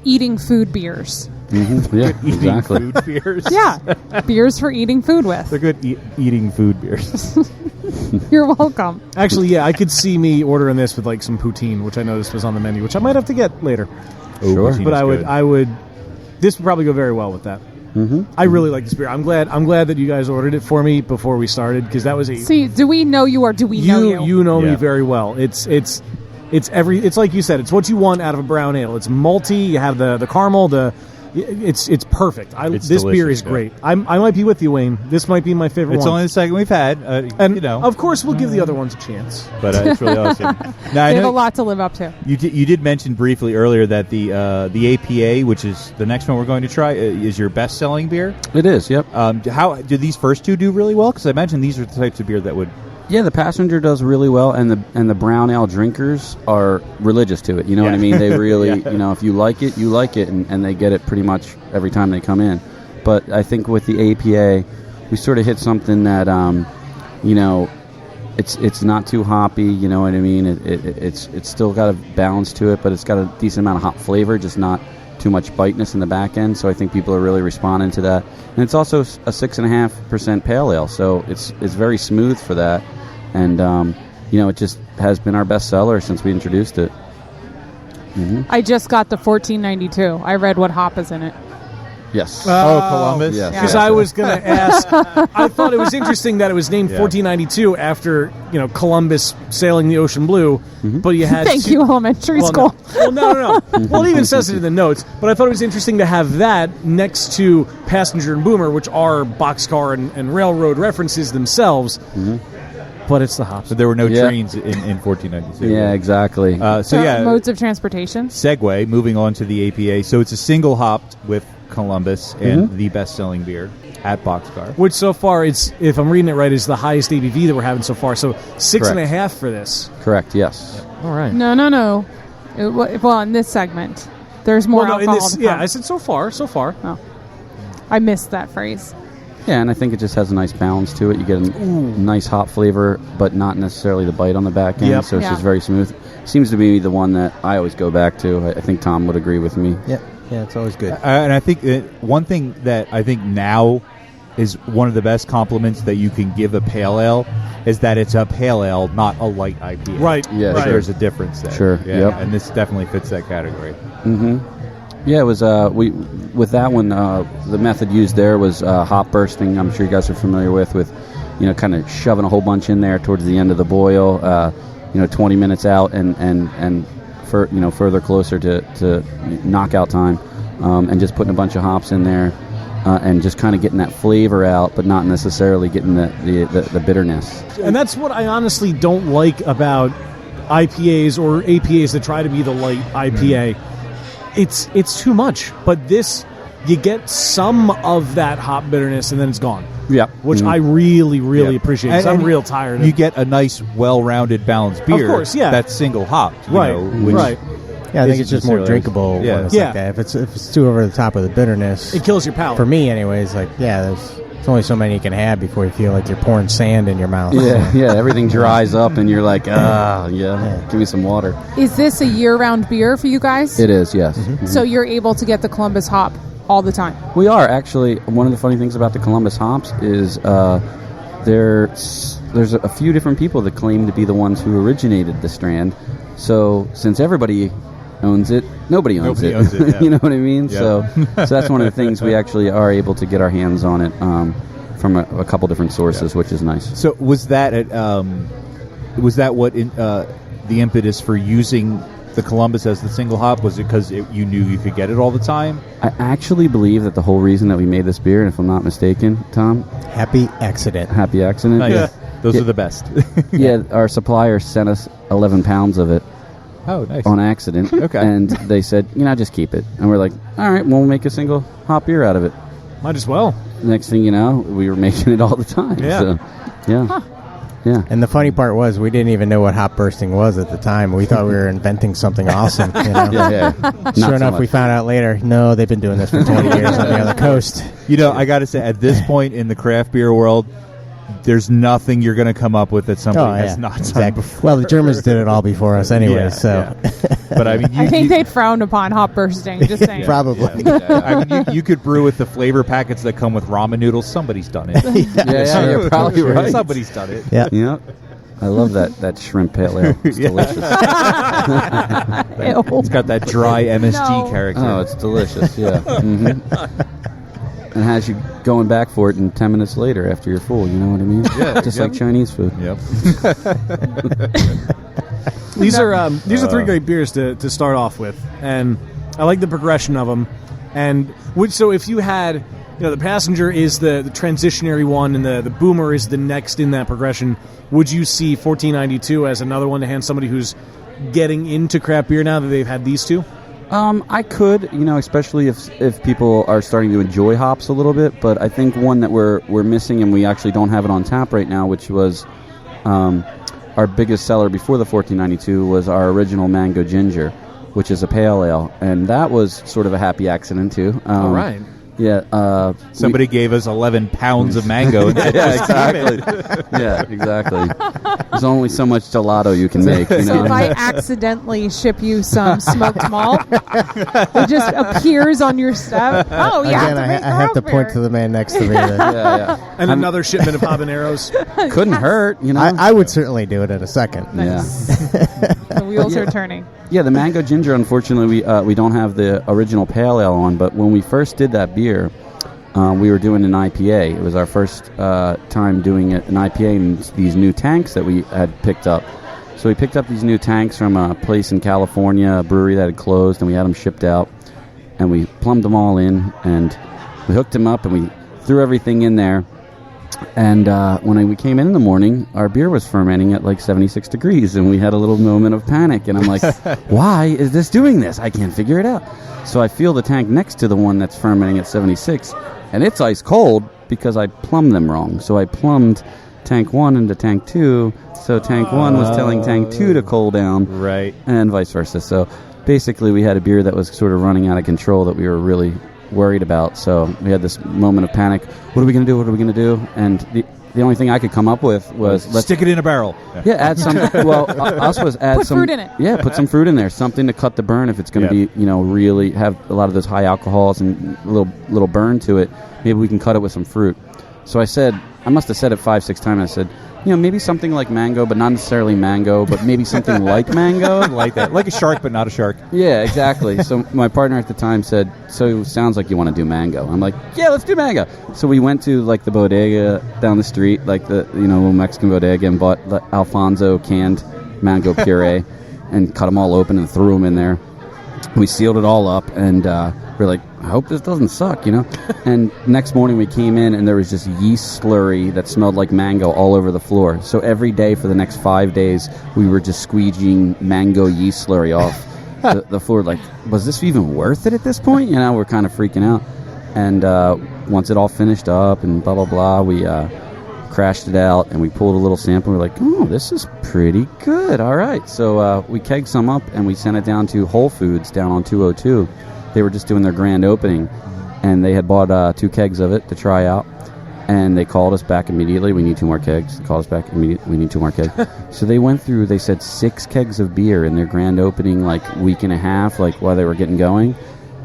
eating food beers. Yeah, exactly. Food beers. Yeah, beers for eating food with. They're good eating food beers. You're welcome. Actually, yeah, I could see me ordering this with some poutine, which I noticed was on the menu, which I might have to get later. Sure. Poutine But is I good. would. This would probably go very well with that. I really like this beer. I'm glad that you guys ordered it for me before we started because that was a. See, do we know you or do we know you? You know me Yeah. very well. It's like you said. It's what you want out of a brown ale. It's malty. You have the caramel. It's perfect. This beer delicious, is great. I might be with you, Wayne. This might be my favorite It's one. only the second we've had, and of course we'll give the other ones a chance. but it's really awesome. Now, I They have know a lot to live up to. you did mention briefly earlier that the APA, which is the next one we're going to try, is your best-selling beer. It is, yep. How did these first two do really well? Because I imagine these are the types of beer that would. Yeah, the Passenger does really well, and the brown ale drinkers are religious to it. You know what I mean? They really, if you like it, you like it, and they get it pretty much every time they come in. But I think with the APA, we sort of hit something that, It's not too hoppy, you know what I mean? It's still got a balance to it, but it's got a decent amount of hop flavor, just not too much biteness in the back end. So I think people are really responding to that. And it's also a 6.5% pale ale, so it's very smooth for that. And it just has been our best seller since we introduced it. Mm-hmm. I just got the 1492. I read what hop is in it. Yes. Columbus? Yes. Because I was going to ask, I thought it was interesting that it was named 1492 after, Columbus sailing the ocean blue, but you had... Thank you, elementary school. No. Well, it even says it in the notes, but I thought it was interesting to have that next to Passenger and Boomer, which are boxcar and railroad references themselves, but it's the hops. So there were no trains in 1492. Yeah, exactly. Modes of transportation. Segue, moving on to the APA. So it's a single hopped with Columbus and the best-selling beer at Boxcar. Which so far, if I'm reading it right, is the highest ABV that we're having so far. So 6.5 for this. Correct, yes. All right. No. Well, in this segment, there's more alcohol to come. Yeah, I said so far. Oh. I missed that phrase. Yeah, and I think it just has a nice balance to it. You get a nice hop flavor, but not necessarily the bite on the back end, so it's just very smooth. Seems to be the one that I always go back to. I think Tom would agree with me. Yeah, it's always good. And I think one thing that I think now is one of the best compliments that you can give a pale ale is that it's a pale ale, not a light IPA. Right. Yeah, Like sure. There's a difference there. Sure. Yeah. Yep. And this definitely fits that category. Mm-hmm. Yeah, it was. With that one, the method used there was hop bursting. I'm sure you guys are familiar with kind of shoving a whole bunch in there towards the end of the boil. 20 minutes out and further closer to knockout time, and just putting a bunch of hops in there, and just kind of getting that flavor out, but not necessarily getting the bitterness. And that's what I honestly don't like about IPAs or APAs that try to be the light IPA. It's too much, but this, you get some of that hop bitterness and then it's gone. Yeah, which I really, really appreciate. Because I'm real tired of You get a nice, well-rounded, balanced beer. Of course, yeah. That's single hopped. Right. Yeah, I think it's just more drinkable when it's like that. If it's too over the top of the bitterness, it kills your palate. For me, anyways, there's only so many you can have before you feel like you're pouring sand in your mouth. Yeah, everything dries up and you're like, give me some water. Is this a year-round beer for you guys? It is, yes. Mm-hmm. So you're able to get the Columbus hop all the time? We are, actually. One of the funny things about the Columbus hops is there's a few different people that claim to be the ones who originated the strand. So since everybody owns it, nobody owns it. Yeah. You know what I mean? Yeah. So that's one of the things we actually are able to get our hands on it from a couple different sources, which is nice. So was that what the impetus for using the Columbus as the single hop? Was it because you knew you could get it all the time? I actually believe that the whole reason that we made this beer, and if I'm not mistaken, Tom, happy accident. Nice. Yeah. Those are the best. Yeah, our supplier sent us 11 pounds of it. Oh, nice. On accident. Okay. And they said, just keep it. And we're like, all right, we'll make a single hop beer out of it. Might as well. Next thing you know, we were making it all the time. Yeah. So, yeah. Huh. Yeah. And the funny part was we didn't even know what hop bursting was at the time. We thought we were inventing something awesome. Yeah. Sure enough, we found out later, no, they've been doing this for 20 years on the other coast. I got to say, at this point in the craft beer world, there's nothing you're going to come up with that somebody has not done before. Well, the Germans did it all before us anyway, But I mean, I think they'd frown upon hop bursting, just saying. Probably. I mean, you could brew with the flavor packets that come with ramen noodles. Somebody's done it. You're probably right. Somebody's done it. Yeah. I love that shrimp pale ale. It's delicious. It's got that dry MSG character. Oh, it's delicious, yeah. Mm-hmm. And has you going back for it 10 minutes later after you're full, you know what I mean? Yeah. Just like Chinese food. Yep. These are 3 great beers to start off with, and I like the progression of them. And so if you had, the Passenger is the transitionary one, and the Boomer is the next in that progression, would you see 1492 as another one to hand somebody who's getting into craft beer now that they've had these two? I could, especially if people are starting to enjoy hops a little bit. But I think one that we're missing, and we actually don't have it on tap right now, which was our biggest seller before the 1492, was our original Mango Ginger, which is a pale ale, and that was sort of a happy accident too. All right. Yeah. Somebody gave us 11 pounds of mango. Yeah, exactly. Yeah, exactly. There's only so much gelato you can make. You So know? if I accidentally ship you some smoked malt, it just appears on your stuff. Oh, yeah. Again, I have to point to the man next to me. Yeah. And another shipment of habaneros. Couldn't hurt, you know. I would certainly do it in a second. Yeah. The wheels are turning. Yeah, the mango ginger, unfortunately, we don't have the original pale ale on, but when we first did that beer, we were doing an IPA. It was our first time doing an IPA in these new tanks that we had picked up. So we picked up these new tanks from a place in California, a brewery that had closed, and we had them shipped out. And we plumbed them all in, and we hooked them up, and we threw everything in there. And when we came in the morning, our beer was fermenting at like 76 degrees, and we had a little moment of panic. And I'm like, why is this doing this? I can't figure it out. So I feel the tank next to the one that's fermenting at 76, and it's ice cold because I plumbed them wrong. So I plumbed tank 1 into tank 2, so tank 1 was telling tank 2 to cool down, Right. and vice versa. So basically we had a beer that was sort of running out of control that we were really worried about. So we had this moment of panic. What are we going to do? And the only thing I could come up with was Let's stick it in a barrel. yeah, add some. Well, us was add Put some fruit in it. Yeah, put some fruit in there, something to cut the burn if it's going to be, really have a lot of those high alcohols and a little burn to it. Maybe we can cut it with some fruit. So I must have said it 5-6 times. I said, maybe something like mango, but not necessarily mango, but maybe something like mango. Like that. Like a shark, but not a shark. Yeah, exactly. So my partner at the time said, so sounds like you want to do mango. I'm like, yeah, let's do mango. So we went to like the bodega down the street, like the little Mexican bodega, and bought Alfonso canned mango puree and cut them all open and threw them in there. We sealed it all up, and we're like, I hope this doesn't suck, And next morning we came in, and there was just yeast slurry that smelled like mango all over the floor. So every day for the next 5 days, we were just squeegeeing mango yeast slurry off the floor. Like, was this even worth it at this point? We're kind of freaking out. And once it all finished up and blah, blah, blah, we crashed it out, and we pulled a little sample. We're like, oh, this is pretty good. All right. So we kegged some up, and we sent it down to Whole Foods down on 202. They were just doing their grand opening, and they had bought 2 kegs of it to try out, and they called us back immediately. We need 2 more kegs. They called us back immediately. We need 2 more kegs. So they went through, they said 6 kegs of beer in their grand opening, like week and a half, like while they were getting going.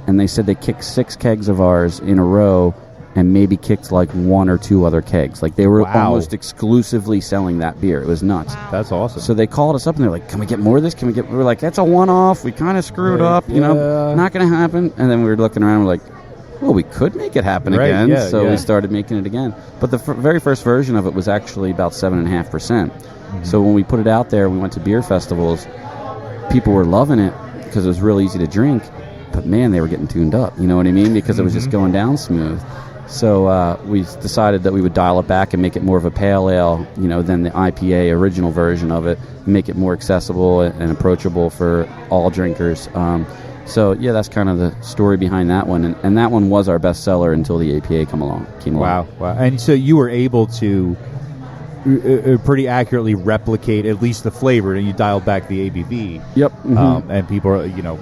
And they said they kicked 6 kegs of ours in a row and maybe kicked like 1 or 2 other kegs. Like they were almost exclusively selling that beer. It was nuts. That's awesome. So they called us up, and they're like, can we get more of this? We were like, that's a one-off. We kind of screwed up, not going to happen. And then we were looking around, we're like, well, we could make it happen again. We started making it again. But the very first version of it was actually about 7.5%. So when we put it out there, we went to beer festivals, people were loving it because it was real easy to drink. But man, they were getting tuned up, you know what I mean? Because it was just going down smooth. So we decided that we would dial it back and make it more of a pale ale, than the IPA original version of it, make it more accessible and approachable for all drinkers. So yeah, that's kind of the story behind that one, and that one was our best seller until the APA came along. Wow! And so you were able to pretty accurately replicate at least the flavor, and you dialed back the ABV. Yep. And people are,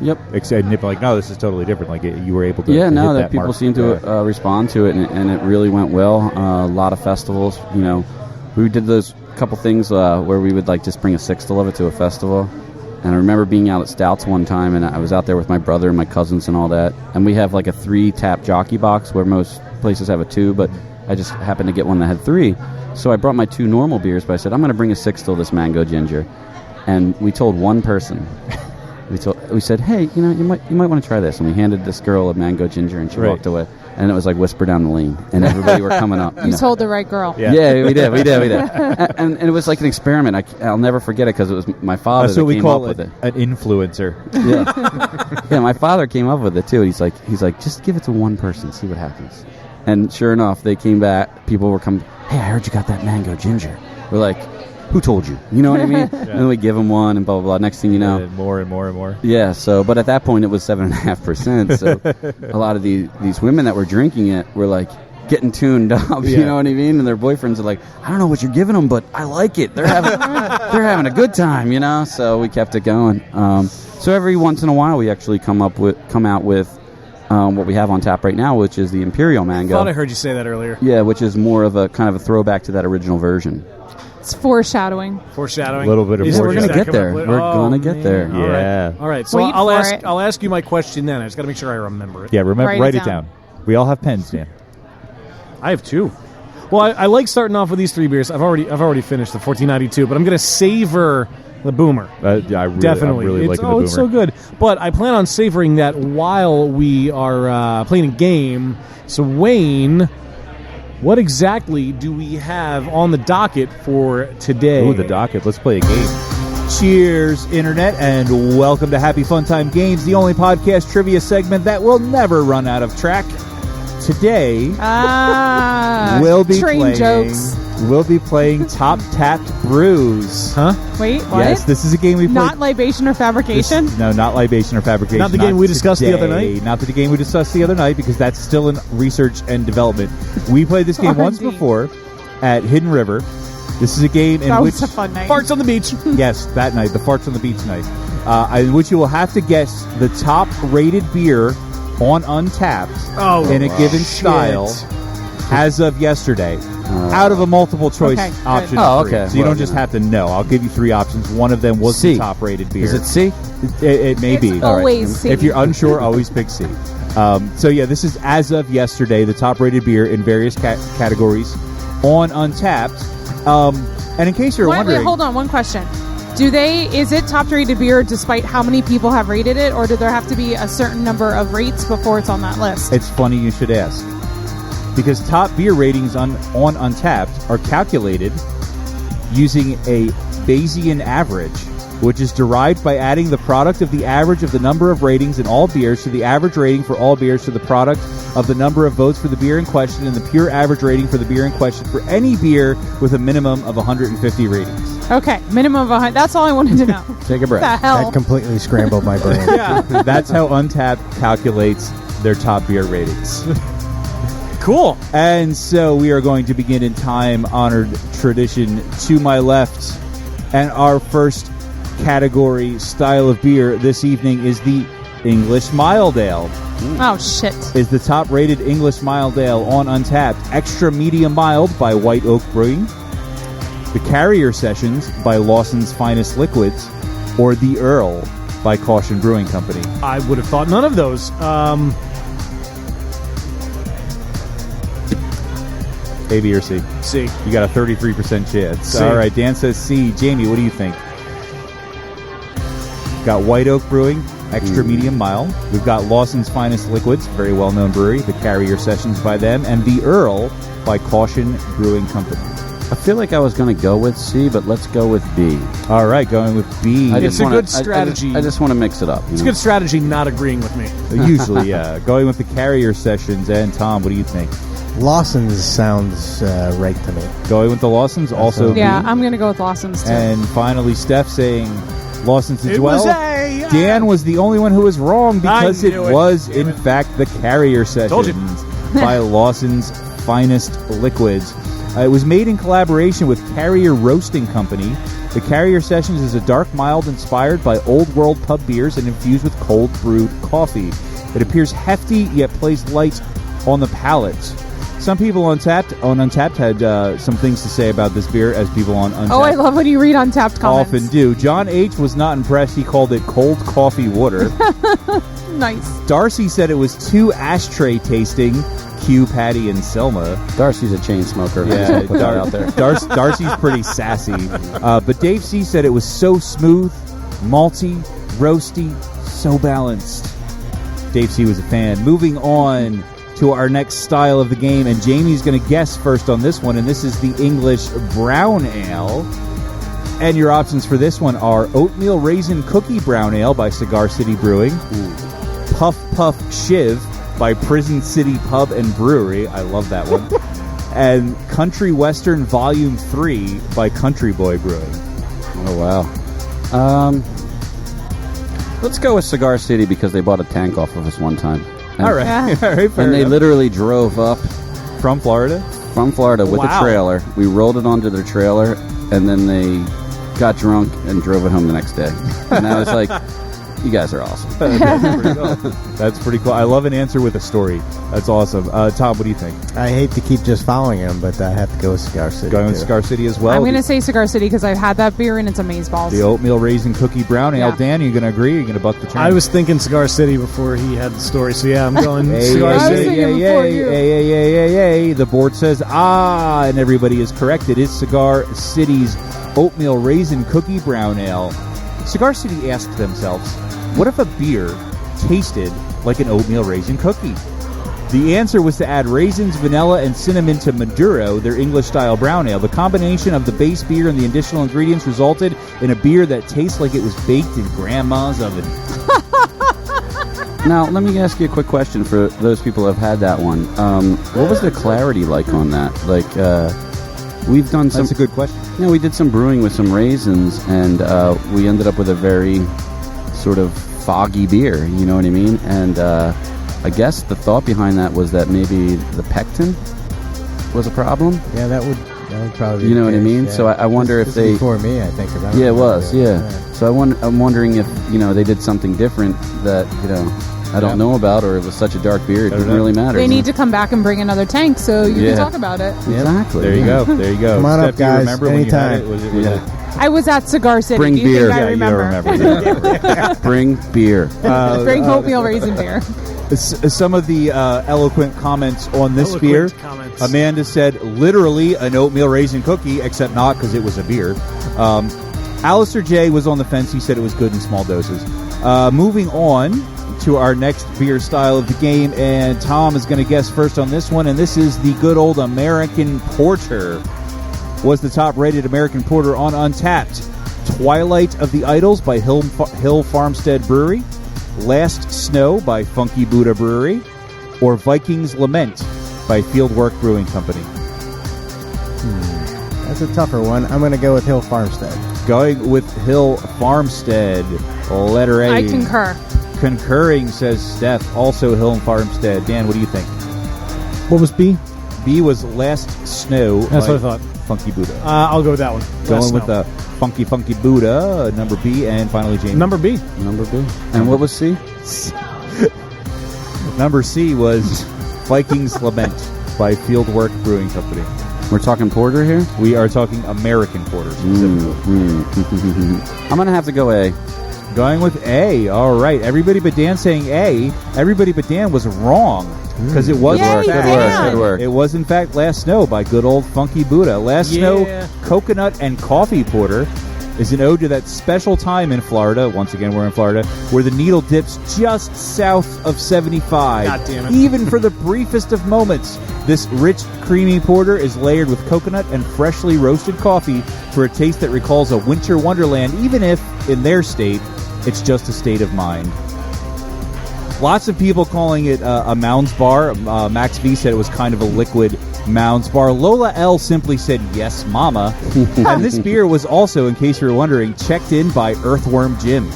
Yep. And like, no, this is totally different. Like you were able to. Yeah, to no, hit that people mark. seem to respond to it, and it really went well. A lot of festivals, we did those couple things where we would like just bring a sixtel of it to a festival. And I remember being out at Stouts one time, and I was out there with my brother and my cousins and all that. And we have like a 3-tap jockey box where most places have a 2, but I just happened to get one that had 3. So I brought my 2 normal beers, but I said, I'm going to bring a sixtel of this mango ginger. And we told one person. We said, hey, you might want to try this. And we handed this girl a mango ginger, and she walked away. And it was like whisper down the lane, and everybody were coming up. You told the right girl. Yeah, we did. and it was like an experiment. I'll never forget it because it was my father that came up with it. An influencer. Yeah, my father came up with it too. He's like, just give it to one person, see what happens. And sure enough, they came back. People were coming. Hey, I heard you got that mango ginger. We're like, who told you? You know what I mean? And then we give them one, and blah, blah, blah. Next thing you know. And more and more and more. Yeah, but at that point, it was 7.5%. So a lot of these women that were drinking it were like getting tuned up, you know what I mean? And their boyfriends are like, I don't know what you're giving them, but I like it. They're having a good time, So we kept it going. So every once in a while, we actually come out with what we have on tap right now, which is the Imperial Mango. I thought I heard you say that earlier. Yeah, which is more of a kind of a throwback to that original version. It's foreshadowing. Foreshadowing. A little bit of We're going to foreshadowing. get there. We're going to get there. Yeah. All right. So Wait I'll for ask. it. I'll ask you my question then. I just got to make sure I remember it. Yeah, remember, Write write it it down. We all have pens, Dan. I have 2. Well, I like starting off with these 3 beers. I've already finished the 1492, but I'm going to savor the Boomer. Yeah, Definitely. I'm really liking the Boomer. It's so good. But I plan on savoring that while we are playing a game. So, Wayne, what exactly do we have on the docket for today? Ooh, the docket. Let's play a game. Cheers, Internet, and welcome to Happy Fun Time Games, the only podcast trivia segment that will never run out of track. Today, we'll be train playing. jokes. We'll be playing Tappd Brews. Huh? Wait, what? Yes, this is a game we played. Not libation or fabrication? No, not libation or fabrication. Not the game we discussed the other night? Not the game we discussed the other night, because that's still in research and development. We played this game once before at Hidden River. This is a game in That which... was a fun night. Farts on the beach. Yes, that night, the Farts on the Beach night, in which you will have to guess the top-rated beer on Untappd in a given style as of yesterday, out of a multiple-choice option. Oh, three. okay. So you don't just have to know. I'll give you 3 options. One of them was C. the top-rated beer. Is it C? It may It's be. always C. If you're unsure, always pick C. So yeah, this is as of yesterday, the top-rated beer in various categories on Untappd. And in case you're wondering... Wait, hold on, one question. Is it top rated beer despite how many people have rated it, or do there have to be a certain number of rates before it's on that list? It's funny you should ask. Because top beer ratings on Untappd are calculated using a Bayesian average, which is derived by adding the product of the average of the number of ratings in all beers to the average rating for all beers to the product of the number of votes for the beer in question and the pure average rating for the beer in question for any beer with a minimum of 150 ratings. Okay, minimum of 100. That's all I wanted to know. Take a breath. What the hell? That completely scrambled my brain. Yeah. That's how Untappd calculates their top beer ratings. Cool. And so we are going to begin in time-honored tradition to my left. And our first category style of beer this evening is the English Mild Ale. Oh, shit. Is the top-rated English Mild Ale on Untappd Extra Medium Mild by White Oak Brewing, The Carrier Sessions by Lawson's Finest Liquids, or The Earl by Caution Brewing Company? I would have thought none of those. A, B, or C? C. You got a 33% chance. C. All right, Dan says C. Jamie, what do you think? Got White Oak Brewing, Extra Medium Mild. We've got Lawson's Finest Liquids, very well-known brewery, The Carrier Sessions by them, and The Earl by Caution Brewing Company. I feel like I was going to go with C, but let's go with B. All right, going with B. It's a good strategy. I just want to mix it up. It's a good strategy not agreeing with me. Usually, yeah. Going with The Carrier Sessions. And Tom, what do you think? Lawson's sounds right to me. Going with the Lawsons, also Yeah, B. I'm going to go with Lawson's, too. And finally, Steph saying Lawson's as It well. was A. Dan was the only one who was wrong because it knew it. was, in fact, The Carrier Told you. Sessions by Lawson's Finest Liquids. It was made in collaboration with Carrier Roasting Company. The Carrier Sessions is a dark mild inspired by old world pub beers and infused with cold brewed coffee. It appears hefty yet plays light on the palate. Some people on Untappd had some things to say about this beer, as people on Untappd Oh, I love when you read Untappd comments. often do. John H. was not impressed. He called it cold coffee water. Nice. Darcy said it was too ashtray tasting. Q, Patty, and Selma. Darcy's a chain smoker. Yeah, Put that out there. Darcy's pretty sassy. But Dave C. said it was so smooth, malty, roasty, so balanced. Dave C. was a fan. Moving on to our next style of the game, and Jamie's going to guess first on this one, and this is the English Brown Ale. And your options for this one are Oatmeal Raisin Cookie Brown Ale by Cigar City Brewing, Puff Puff Shiv by Prison City Pub and Brewery. I love that one. And Country Western Volume 3 by Country Boy Brewing. Oh, wow. Let's go with Cigar City because they bought a tank off of us one time. And, All right. Yeah. All right, fair And they enough. literally drove up From Florida? from Florida with Wow. a trailer. We rolled it onto their trailer, and then they got drunk and drove it home the next day. And I was like, You guys are awesome. That's pretty cool. I love an answer with a story. That's awesome. Tom, what do you think? I hate to keep just following him, but I have to go with Cigar City. Going with Cigar City as well? I'm going to say Cigar City because I've had that beer and it's amazeballs. The oatmeal raisin cookie brown ale. Yeah. Dan, are you going to agree? Or are you going to buck the trend? I was thinking Cigar City before he had the story, so yeah, I'm going Hey, Cigar I was City. thinking before you. Hey. The board says, and everybody is correct. It is Cigar City's oatmeal raisin cookie brown ale. Cigar City asked themselves, what if a beer tasted like an oatmeal raisin cookie? The answer was to add raisins, vanilla, and cinnamon to Maduro, their English-style brown ale. The combination of the base beer and the additional ingredients resulted in a beer that tastes like it was baked in Grandma's oven. Now, let me ask you a quick question for those people who have had that one. What was the clarity like on that? Like, we've done some... That's a good question. You know, we did some brewing with some raisins, and we ended up with a very sort of foggy beer, you know what I mean? And I guess the thought behind that was that maybe the pectin was a problem. Yeah, that would probably be You know what I the case, mean? yeah. So I wonder if This they... is before me, I think. Yeah, it was, yeah. So I'm wondering if, you know, they did something different that, you know, I don't know about, or it was such a dark beer, it didn't really matter. They need to come back and bring another tank so you can talk about it. Exactly. There you go. There you go. Come on Steph, up, guys. You remember Anytime. when you had it? Was it I was at Cigar City. Bring Do you beer. think I Yeah, you don't remember. Bring beer. Bring oatmeal raisin beer. Some of the eloquent comments on this beer. Comments. Amanda said, literally an oatmeal raisin cookie, except not because it was a beer. Alistair J. was on the fence. He said it was good in small doses. Moving on to our next beer style of the game, and Tom is going to guess first on this one, and this is the good old American Porter. Was the top-rated American Porter on Untappd. Twilight of the Idols by Hill Farmstead Brewery, Last Snow by Funky Buddha Brewery, or Viking's Lament by Fieldwork Brewing Company. That's a tougher one. I'm going to go with Hill Farmstead. Going with Hill Farmstead, letter A. I concur. Concurring, says Steph, also Hill Farmstead. Dan, what do you think? What was B? B was Last Snow. That's by what I thought. Funky Buddha. I'll go with that one. Going with the Funky Buddha, number B, and finally Jamie. Number B. Number B. And what was C? Number C was Viking's Lament by Fieldwork Brewing Company. We're talking porter here? We are talking American Porter specifically. I'm going to have to go A. Going with A. All right. Everybody but Dan saying A. Everybody but Dan was wrong. Because it was Yay, in fact, Dan. Good work. It was in fact Last Snow by good old Funky Buddha. Last Snow Coconut and Coffee Porter is an ode to that special time in Florida. Once again, we're in Florida, where the needle dips just south of 75. God damn it. Even for the briefest of moments. This rich, creamy porter is layered with coconut and freshly roasted coffee for a taste that recalls a winter wonderland, even if, in their state, it's just a state of mind. Lots of people calling it a Mounds bar. Max V said it was kind of a liquid Mounds bar. Lola L simply said, yes, mama. And this beer was also, in case you were wondering, checked in by Earthworm Jim.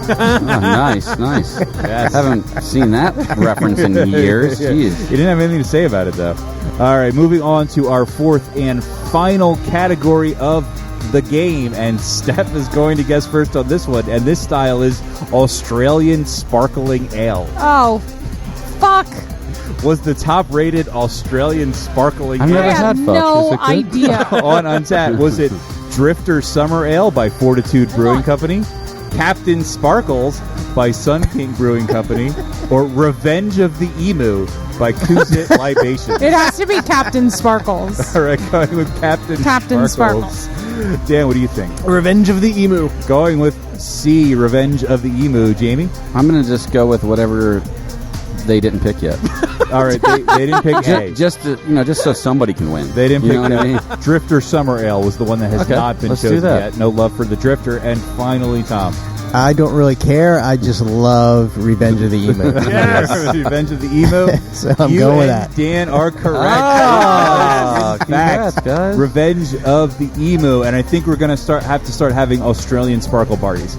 Oh, nice. Yes. Haven't seen that reference in years. Yeah. Jeez. He didn't have anything to say about it, though. All right, moving on to our fourth and final category of the game, and Steph is going to guess first on this one, and this style is Australian Sparkling Ale. Oh, fuck. Was the top-rated Australian Sparkling I've Ale never I had have fuck. no Is it good? idea. on Untappd? Was it Drifter Summer Ale by Fortitude Brewing Company, Captain Sparkles by Sun King Brewing Company, or Revenge of the Emu by Kuzit Libations? It has to be Captain Sparkles. All right, going with Captain Sparkles. Dan, what do you think? Revenge of the Emu. Going with C, Revenge of the Emu. Jamie? I'm going to just go with whatever they didn't pick yet. All right, they didn't pick A. just so somebody can win. They didn't You pick know what I mean? Drifter Summer Ale was the one that has Okay, not been let's do chosen that. yet. No love for the Drifter. And finally, Tom. I don't really care. I just love Revenge of the Emu. Yes, Revenge of the Emu. So I'm you going with and that. Dan are correct. Ah, In fact, congrats, guys. Revenge of the Emu, and I think we're going to have to start having Australian sparkle parties.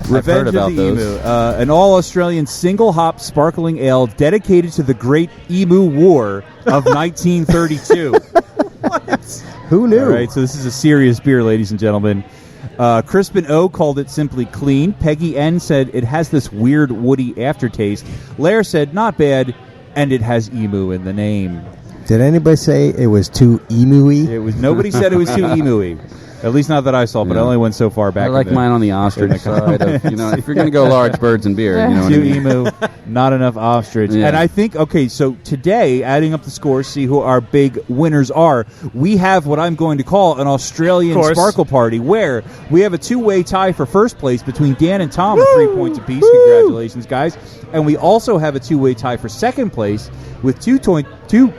Revenge heard about of the those. Emu, an all-Australian single-hop sparkling ale dedicated to the Great Emu War of 1932. Who knew? All right, so this is a serious beer, ladies and gentlemen. Crispin O called it simply clean. Peggy N said it has this weird woody aftertaste. Lair said not bad, and it has emu in the name. Did anybody say it was too emu-y? Nobody said it was too emu-y. At least not that I saw, but I only went so far back. I like mine on the ostrich side. If you're going to go large, birds and beer. You know what I mean? Emu, not enough ostrich. Yeah. And I think, so today, adding up the scores, see who our big winners are. We have what I'm going to call an Australian Sparkle Party, where we have a two-way tie for first place between Dan and Tom with 3 points apiece. Congratulations, guys. And we also have a two-way tie for second place with 2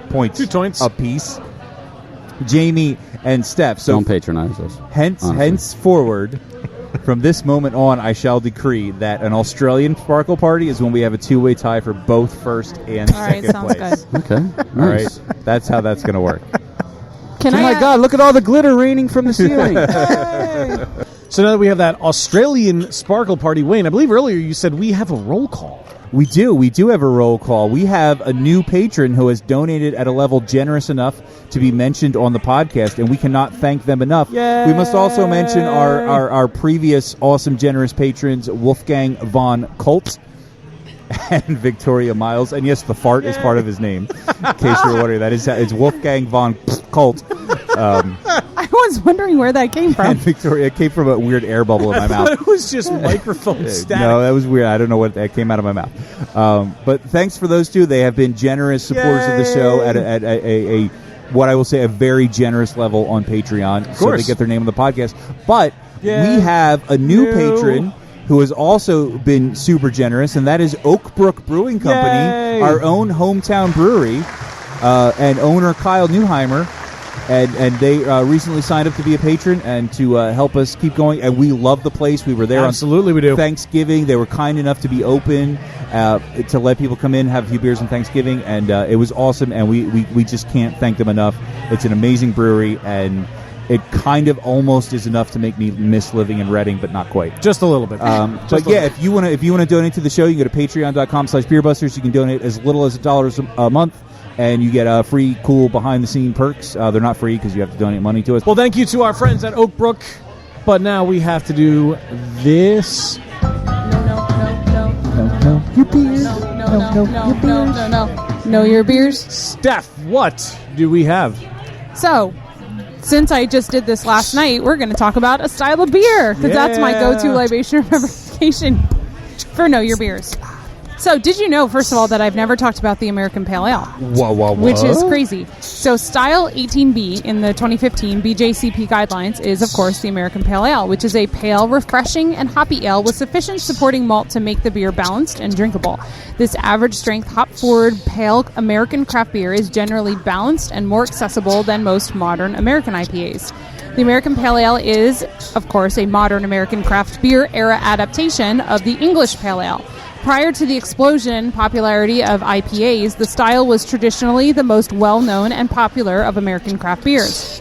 points apiece. Jamie and Steph. So don't patronize us. Henceforward, from this moment on, I shall decree that an Australian Sparkle Party is when we have a two-way tie for both first and second place. Good. Okay. All right. That's how that's going to work. My God, look at all the glitter raining from the ceiling. So now that we have that Australian Sparkle Party, Wayne, I believe earlier you said we have a roll call. We do have a roll call. We have a new patron who has donated at a level generous enough to be mentioned on the podcast, and we cannot thank them enough. Yay! We must also mention our previous awesome, generous patrons, Wolfgang von Colt and Victoria Miles. And yes, the fart is part of his name, in case you're wondering. It's Wolfgang von Colt. I was wondering where that came from. And Victoria, it came from a weird air bubble in my mouth. It was just microphone static. No, that was weird. I don't know what that came out of my mouth. But thanks for those two. They have been generous supporters of the show at a what I will say a very generous level on Patreon. So they get their name on the podcast. But we have a new patron who has also been super generous, and that is Oakbrook Brewing Company, our own hometown brewery, and owner Kyle Neuheimer. And they recently signed up to be a patron and to help us keep going. And we love the place. We were there on Thanksgiving. They were kind enough to be open to let people come in, have a few beers on Thanksgiving. And it was awesome. And we just can't thank them enough. It's an amazing brewery. And it kind of almost is enough to make me miss living in Reading, but not quite. Just a little bit. If you want to donate to the show, you can go to patreon.com/beerbusters. You can donate as little as $1 a month. And you get free, cool, behind-the-scene perks. They're not free because you have to donate money to us. Well, thank you to our friends at Oakbrook. But now we have to do this. Know your beers. Steph, what do we have? So, since I just did this last night, we're going to talk about a style of beer. Because that's my go-to libation representation for Know Your Beers. So, did you know, first of all, that I've never talked about the American Pale Ale? Whoa. Which is crazy. So, Style 18B in the 2015 BJCP guidelines is, of course, the American Pale Ale, which is a pale, refreshing, and hoppy ale with sufficient supporting malt to make the beer balanced and drinkable. This average-strength, hop-forward, pale American craft beer is generally balanced and more accessible than most modern American IPAs. The American Pale Ale is, of course, a modern American craft beer era adaptation of the English Pale Ale. Prior to the explosion in popularity of IPAs, the style was traditionally the most well-known and popular of American craft beers.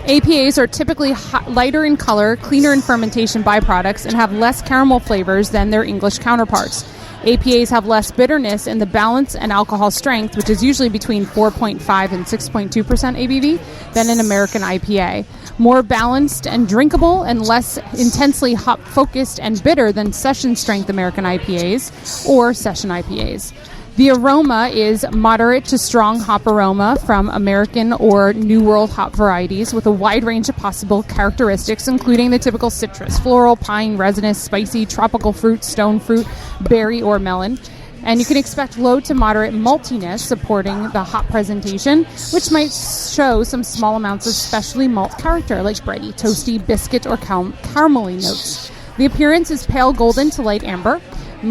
APAs are typically lighter in color, cleaner in fermentation byproducts, and have less caramel flavors than their English counterparts. APAs have less bitterness in the balance and alcohol strength, which is usually between 4.5 and 6.2% ABV, than an American IPA. More balanced and drinkable and less intensely hop-focused and bitter than session-strength American IPAs or session IPAs. The aroma is moderate to strong hop aroma from American or New World hop varieties with a wide range of possible characteristics, including the typical citrus, floral, pine, resinous, spicy, tropical fruit, stone fruit, berry, or melon. And you can expect low to moderate maltiness supporting the hop presentation, which might show some small amounts of specialty malt character, like bready, toasty, biscuit, or caramelly notes. The appearance is pale golden to light amber,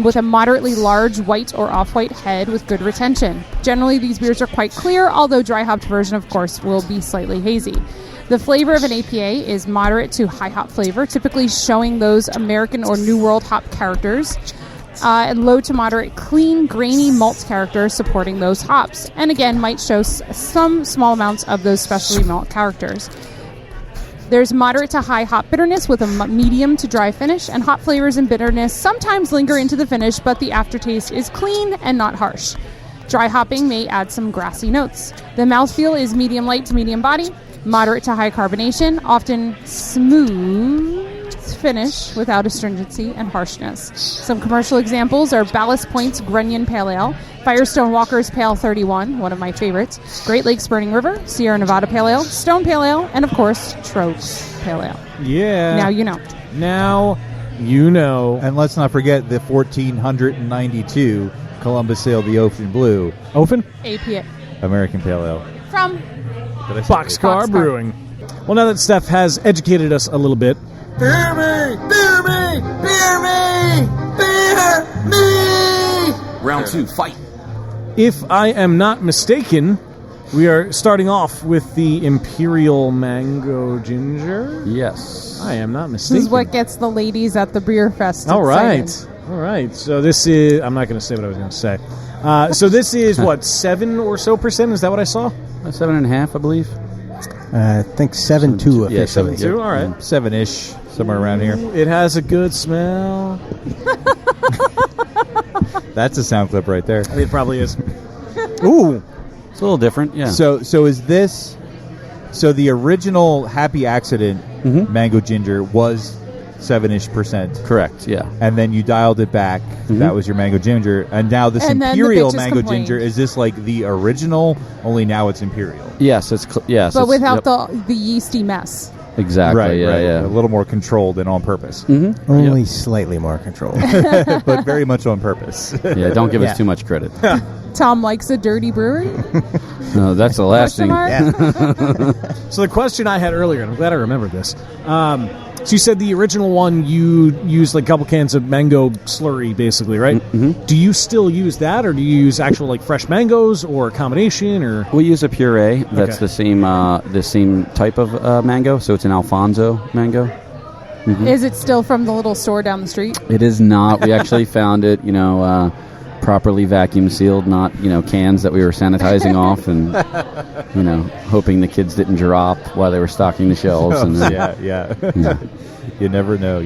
with a moderately large white or off-white head with good retention. Generally, these beers are quite clear, although dry-hopped version, of course, will be slightly hazy. The flavor of an APA is moderate to high hop flavor, typically showing those American or New World hop characters, and low to moderate clean, grainy malt character supporting those hops, and again might show some small amounts of those specialty malt characters. There's moderate to high hop bitterness with a medium to dry finish, and hop flavors and bitterness sometimes linger into the finish, but the aftertaste is clean and not harsh. Dry hopping may add some grassy notes. The mouthfeel is medium light to medium body. Moderate to high carbonation, often smooth finish without astringency and harshness. Some commercial examples are Ballast Point's Grunion Pale Ale, Firestone Walker's Pale 31, one of my favorites, Great Lakes Burning River, Sierra Nevada Pale Ale, Stone Pale Ale, and of course, Troke's Pale Ale. Yeah. Now you know. Now you know. And let's not forget the 1492 Columbus sailed the Ocean Blue. Open? APA. American Pale Ale. From Boxcar Brewing. Well, now that Steph has educated us a little bit. Beer me! Beer me! Beer me! Beer me! Round 2, fight. If I am not mistaken, we are starting off with the Imperial Mango Ginger. Yes. I am not mistaken. This is what gets the ladies at the beer fest All right. excited. All right. So this is... I'm not going to say what I was going to say. So this is, what, 7 or so %? Is that what I saw? 7.5, I believe. I think 7.2 Yeah, officially. 7.2, all right. 7-ish, somewhere around here. It has a good smell. That's a sound clip right there. It probably is. Ooh. It's a little different, yeah. So is this... So the original Happy Accident Mango Ginger was 7-ish %. Correct, yeah. And then you dialed it back. That was your Mango Ginger. And now this And then the Imperial bitches Mango complained. Ginger, is this like the original, only now it's Imperial? Yes, yes. But it's- without yep, the yeasty mess. exactly, yeah. A little more controlled and on purpose. Only slightly more controlled. But very much on purpose. Yeah, don't give Yeah. us too much credit. Tom likes a dirty brewery? No, that's the last Question thing. mark? So the question I had earlier, and I'm glad I remembered this. So you said the original one you used like a couple cans of mango slurry, basically, right? Mm-hmm. Do you still use that, or do you use actual like fresh mangoes, or a combination, or? We use a puree. That's Okay. the same type of mango. So it's an Alfonso mango. Is it still from the little store down the street? It is not. We actually found it, properly vacuum sealed, not, cans that we were sanitizing off and, hoping the kids didn't drop while they were stocking the shelves. And then, Yeah. You never know.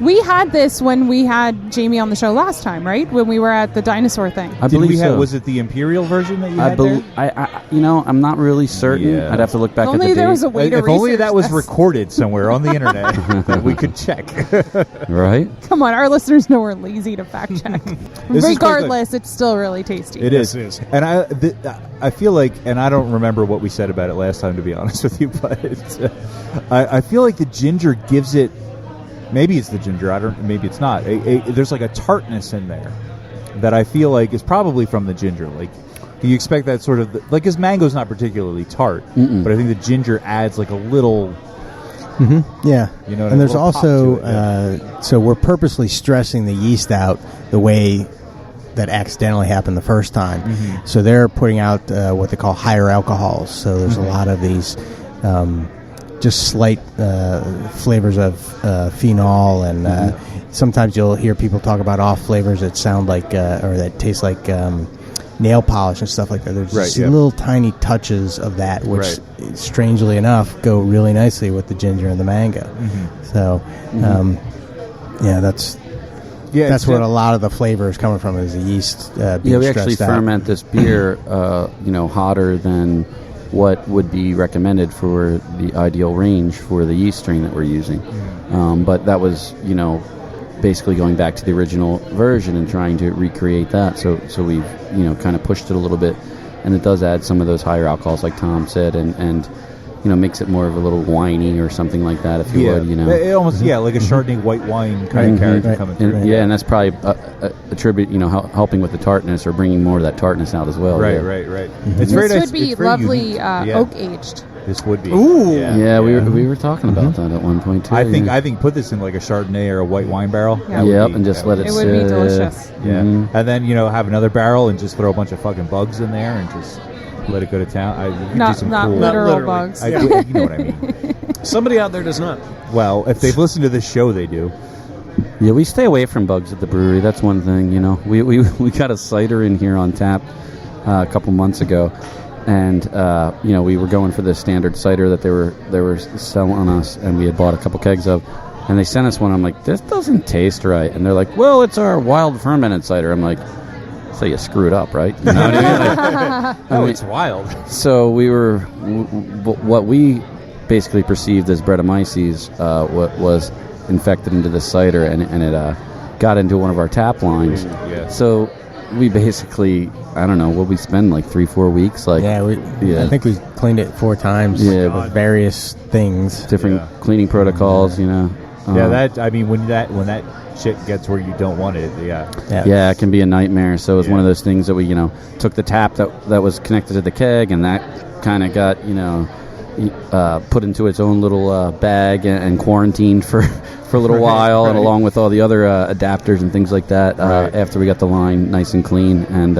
We had this when we had Jamie on the show last time, right? When we were at the dinosaur thing. I Did believe we have? so. Was it the Imperial version that you I had there? I'm not really certain. Yeah. I'd have to look back Only at the there date. was a way to If only research that was this. recorded somewhere on the internet that we could check. Right? Come on, our listeners know we're lazy to fact check. This is Regardless, it's still really tasty. It is. Yes, it is. And I feel like, and I don't remember what we said about it last time, to be honest with you, but I feel like the ginger gives it. Maybe it's the ginger. Maybe it's not. There's like a tartness in there that I feel like is probably from the ginger. Like, you expect that sort of like, because mango's not particularly tart, but I think the ginger adds like a little. Yeah. You know what I mean? And there's A little pop also, to it, so we're purposely stressing the yeast out the way that accidentally happened the first time. So they're putting out what they call higher alcohols. So there's a lot of these just slight flavors of phenol, and sometimes you'll hear people talk about off flavors that sound like, or that taste like nail polish and stuff like that. There's just little tiny touches of that, which strangely enough go really nicely with the ginger and the mango. So, that's what a lot of the flavor is coming from, is the yeast being Yeah, we actually stressed out. ferment this beer, hotter than what would be recommended for the ideal range for the yeast strain that we're using. But that was, basically going back to the original version and trying to recreate that. So we've, kind of pushed it a little bit, and it does add some of those higher alcohols, like Tom said, and makes it more of a little winey or something like that, if you would, It almost, like a Chardonnay white wine kind of character coming through. And that's probably a tribute, helping with the tartness, or bringing more of that tartness out as well. Right. It's very This nice. would be it's very lovely unique. oak aged. This would be. Ooh. Yeah, we were talking about that at one point too. I think put this in like a Chardonnay or a white wine barrel. Yeah. Yep, and just let it It sit. would be delicious. Yeah, and then have another barrel and just throw a bunch of fucking bugs in there and just let it go to town. You could do Not some not cool. literal literally. bugs. You know what I mean. Somebody out there does not. Well, if they've listened to this show, they do. Yeah, we stay away from bugs at the brewery. That's one thing. We got a cider in here on tap a couple months ago, and we were going for the standard cider that they were selling us, and we had bought a couple kegs of, and they sent us one. I'm like, this doesn't taste right, and they're like, well, it's our wild fermented cider. I'm like, so you screwed up, right? You know what I mean? It's wild. So we were, what we basically perceived as Brettanomyces was infected into the cider, and it got into one of our tap lines. Yeah. So we basically, I don't know, will we spend like 3-4 weeks? I think we cleaned it 4 times with various things. Different cleaning protocols, when that shit gets where you don't want it, it can be a nightmare. So it was one of those things that we, took the tap that was connected to the keg, and that kind of got, put into its own little bag and quarantined for a little while, and along with all the other adapters and things like that, after we got the line nice and clean. And,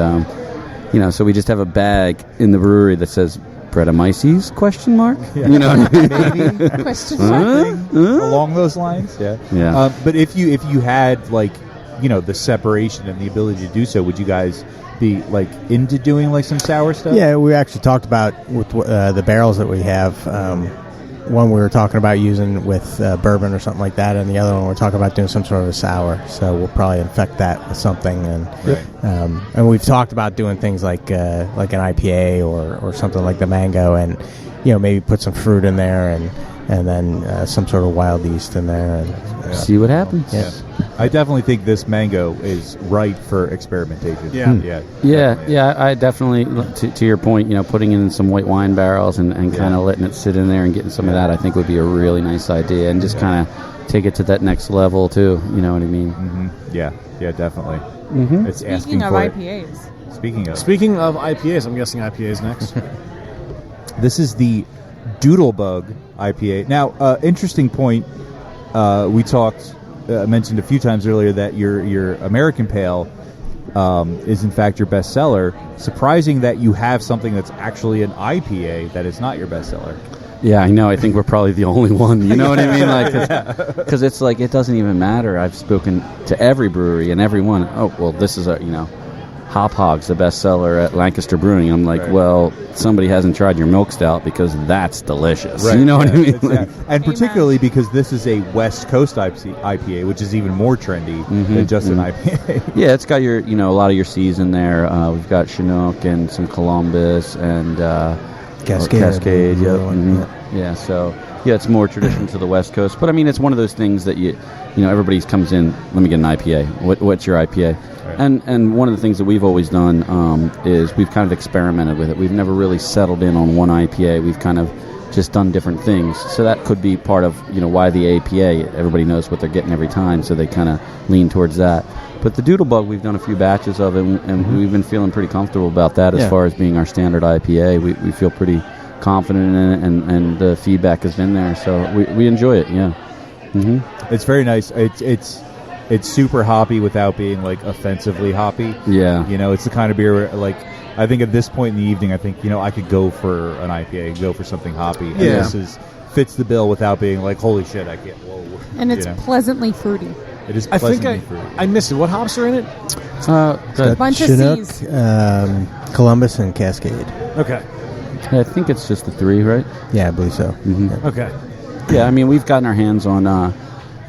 so we just have a bag in the brewery that says Brettanomyces ? Maybe Question mark? along those lines. Yeah. But if you had the separation and the ability to do so, would you guys be into doing some sour stuff? Yeah, we actually talked about with the barrels that we have. One we were talking about using with bourbon or something like that, and the other one we're talking about doing some sort of a sour. So we'll probably infect that with something, and we've talked about doing things like an IPA or something like the mango, and maybe put some fruit in there, and then some sort of wild yeast in there, and see what happens. Yeah. I definitely think this mango is right for experimentation. Yeah. I definitely, to your point, putting in some white wine barrels and kind of letting it sit in there and getting some of that, I think would be a really nice idea, and just kind of take it to that next level too. You know what I mean? Mm-hmm. Yeah, definitely. Mm-hmm. It's Speaking asking of for IPAs. It. Speaking of IPAs, I'm guessing IPA is next. This is the Doodlebug IPA. Now, interesting point. We mentioned a few times earlier that your American Pale is in fact your bestseller. Surprising that you have something that's actually an IPA that is not your bestseller. Yeah, I know. I think we're probably the only one. You know what I mean? Because it's it doesn't even matter. I've spoken to every brewery and everyone. Oh, well, this is Hop Hog's the bestseller at Lancaster Brewing. I'm like, well, somebody hasn't tried your milk stout because that's delicious. Right. You know what I mean? And particularly because this is a West Coast IPA, which is even more trendy than just an IPA. Yeah, it's got your, a lot of your C's in there. We've got Chinook and some Columbus and Cascade. Yeah, so it's more traditional to the West Coast. But I mean, it's one of those things that everybody comes in. Let me get an IPA. What's your IPA? Right. And one of the things that we've always done is we've kind of experimented with it. We've never really settled in on one IPA. We've kind of just done different things. So that could be part of why the APA. Everybody knows what they're getting every time, so they kind of lean towards that. But the Doodlebug, we've done a few batches of it, and we've been feeling pretty comfortable about that as far as being our standard IPA. We feel pretty confident in it, and the feedback has been there, so we enjoy it. Yeah. Mm-hmm. It's very nice. It's super hoppy without being offensively hoppy. Yeah. It's the kind of beer where I think at this point in the evening, I think I could go for an IPA, go for something hoppy. And this fits the bill without being holy shit, I can't. Whoa. And it's pleasantly fruity. It is pleasantly fruity. I missed it. What hops are in it? A bunch Chinook, of C's. Columbus, and Cascade. Okay. I think it's just the 3, right? Yeah, I believe so. Mm-hmm. Yeah. Okay. Yeah, I mean, we've gotten our hands on,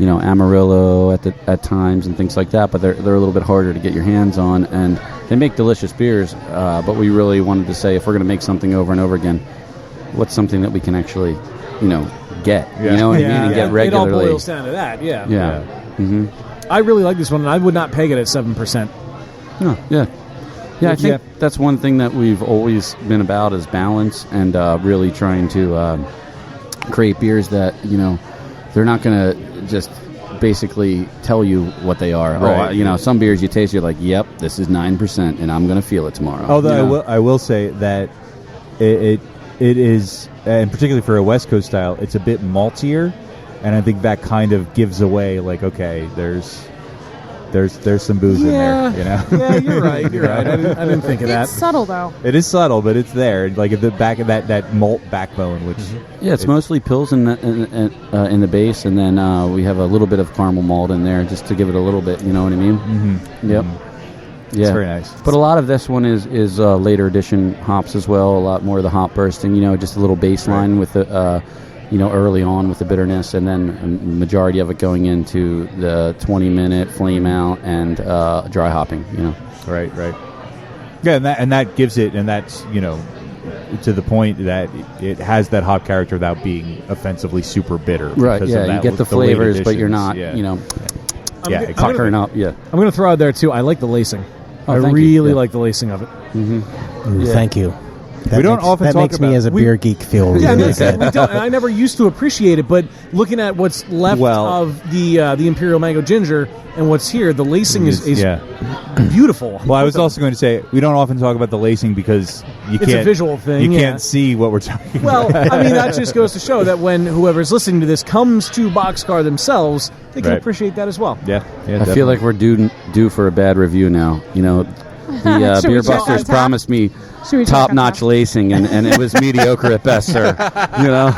Amarillo at times and things like that, but they're a little bit harder to get your hands on, and they make delicious beers. But we really wanted to say, if we're going to make something over and over again, what's something that we can actually, get? Yeah. You know what I mean? And get regularly. It all boils down to that. Yeah. Mm-hmm. I really like this one, and I would not peg it at 7%. Oh, yeah. Yeah, I think that's one thing that we've always been about is balance and really trying to create beers that, they're not going to just basically tell you what they are. Right. Oh, some beers you taste, you're like, yep, this is 9%, and I'm going to feel it tomorrow. Although I will say that it is, and particularly for a West Coast style, it's a bit maltier, and I think that kind of gives away, okay, there's some booze in there, Yeah, you're right. You're right. I didn't think of that. It's subtle, though. It is subtle, but it's there. At the back of that malt backbone, which it's mostly pills in the base, and then we have a little bit of caramel malt in there just to give it a little bit. You know what I mean? Mm-hmm. Yep. Mm-hmm. Yeah, it's very nice. But a lot of this one is later edition hops as well. A lot more of the hop bursting. Just a little baseline with the. Early on with the bitterness, and then a majority of it going into the 20-minute flame out and dry hopping. Right. Yeah, and that gives it, and that's to the point that it has that hop character without being offensively super bitter. Right, because of yeah, that you get with the late flavors, but you're additions. not, Yeah. you know, Yeah, puckering up. Yeah. I'm going to throw out there too. I like the lacing. I thank you. really Yeah. like the lacing of it. Ooh, thank you. That We don't makes, often that talk makes me about- as a we- beer geek feel really Yeah, good. we don't, and I never used to appreciate it, but looking at what's left Well- of the Imperial Mango Ginger and what's here, the lacing is yeah. beautiful. Well, I was also going to say we don't often talk about the lacing because you It's can't a visual thing, You yeah. can't see what we're talking Well, about. I mean, that just goes to show that when whoever's listening to this comes to Boxcar themselves, they can Right. appreciate that as well. Yeah, I feel like we're due for a bad review now. You know, the Should we Beer check Busters on tap? promised me Should we check on top-notch tap? lacing, and it was mediocre at best, sir. You know,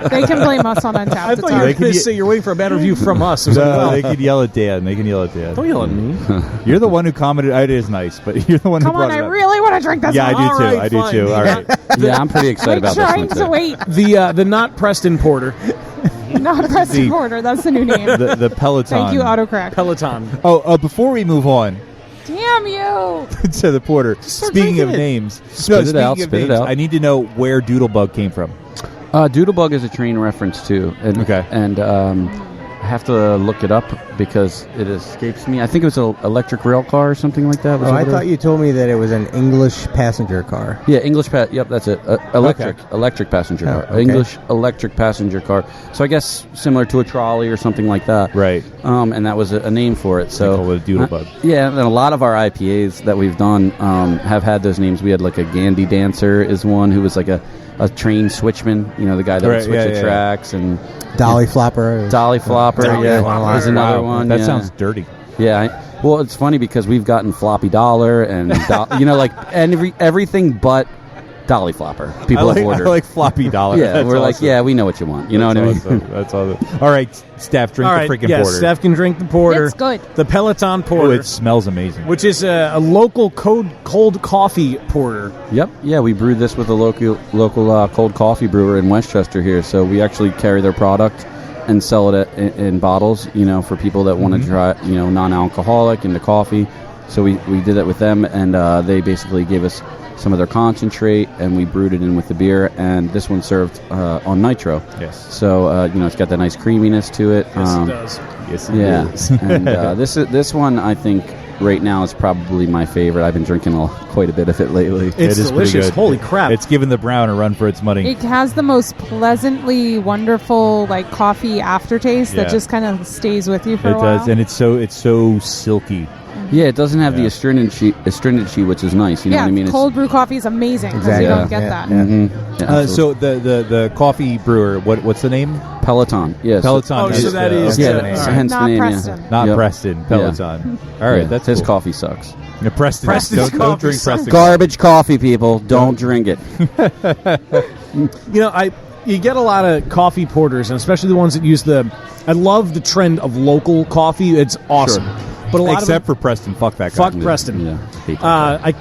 They can blame us on I Untappd. thought It's you all were right. going to say you're waiting for a bad review from us. Or something. No, Well, they can yell at Dan. They can yell at Dan. don't yell at me. You're the one who commented. It is nice, but you're the one Come who on, brought I it up. really want to drink this Yeah, I one. do All too. right, I do fine. too. All right. yeah, I'm pretty excited I'm about this trying one to too. wait. The not Preston Porter, Not Preston The- Porter. That's the new name. The Peloton. Thank you, autocorrect. Peloton. Before we move on Damn you. to the porter, start speaking of drinking it. names, Spit it speaking out, of spit it names, out. I need to know where Doodlebug came from. Doodlebug is a train reference too. And, Okay. And I have to look it up because it escapes me. I think it was an electric rail car or something like that. Was Oh, that I what it thought was? you told me that it was an English passenger car. Yeah, English. Yep, that's it. Electric passenger car. okay. English electric passenger car. So I guess similar to a trolley or something like that. Right. And that was a name for it. So call it a Doodlebug. yeah, and a lot of our IPAs that we've done have had those names. We had like a Gandhi Dancer is one who was like a train switchman. You know, the guy that would Right, switch yeah, the yeah. tracks and Dolly Flopper. Dolly Flopper. Dolly yeah, Flopper. is another Wow, one. That yeah. sounds dirty. Yeah. Well, it's funny because we've gotten Floppy Dollar and like everything but Dolly Flopper. People have ordered. I like floppy dollar. Yeah, That's we're like, awesome. yeah, we know what you want. You know what I mean? Awesome. That's awesome. All right, Steph, drink All right, the freaking yes, porter. Steph can drink the porter. It's good. The Peloton Oh, Porter, it smells amazing. which is a local cold coffee porter. Yep. Yeah, we brewed this with a local cold coffee brewer in Westchester here. So we actually carry their product and sell it in bottles, for people that want to try, non-alcoholic into coffee. So we did that with them, and they basically gave us some of their concentrate, and we brewed it in with the beer. And this one served on nitro. Yes. So it's got that nice creaminess to it. Yes, it does. Yes, it Yeah, is. and this one I think right now is probably my favorite. I've been drinking quite a bit of it lately. It's It is pretty delicious. good. Holy crap. It's giving the brown a run for its money. It has the most pleasantly wonderful coffee aftertaste Yeah. that just kind of stays with you for It a while. does, and it's so silky. Yeah, it doesn't have the Yeah. astringency, which is nice. You know yeah, what I mean? cold brew coffee is amazing because Exactly. you don't get Yeah. that. Yeah, So the coffee brewer, what's the name? Peloton. Yes. Peloton. Oh, so that is- Yeah, Okay. that's All right. hence the Not name. Preston. Yeah. Not Yep. Preston. Peloton. All right, Yeah, that's his cool. coffee sucks. Yeah, Preston. Preston's Don't coffee drink sucks. Preston. Garbage coffee, people. Don't drink it. You get a lot of coffee porters, and especially the ones that use I love the trend of local coffee. It's awesome. Sure. But a lot Except of for Preston. Fuck that guy. fuck Preston. Yeah. Hate that.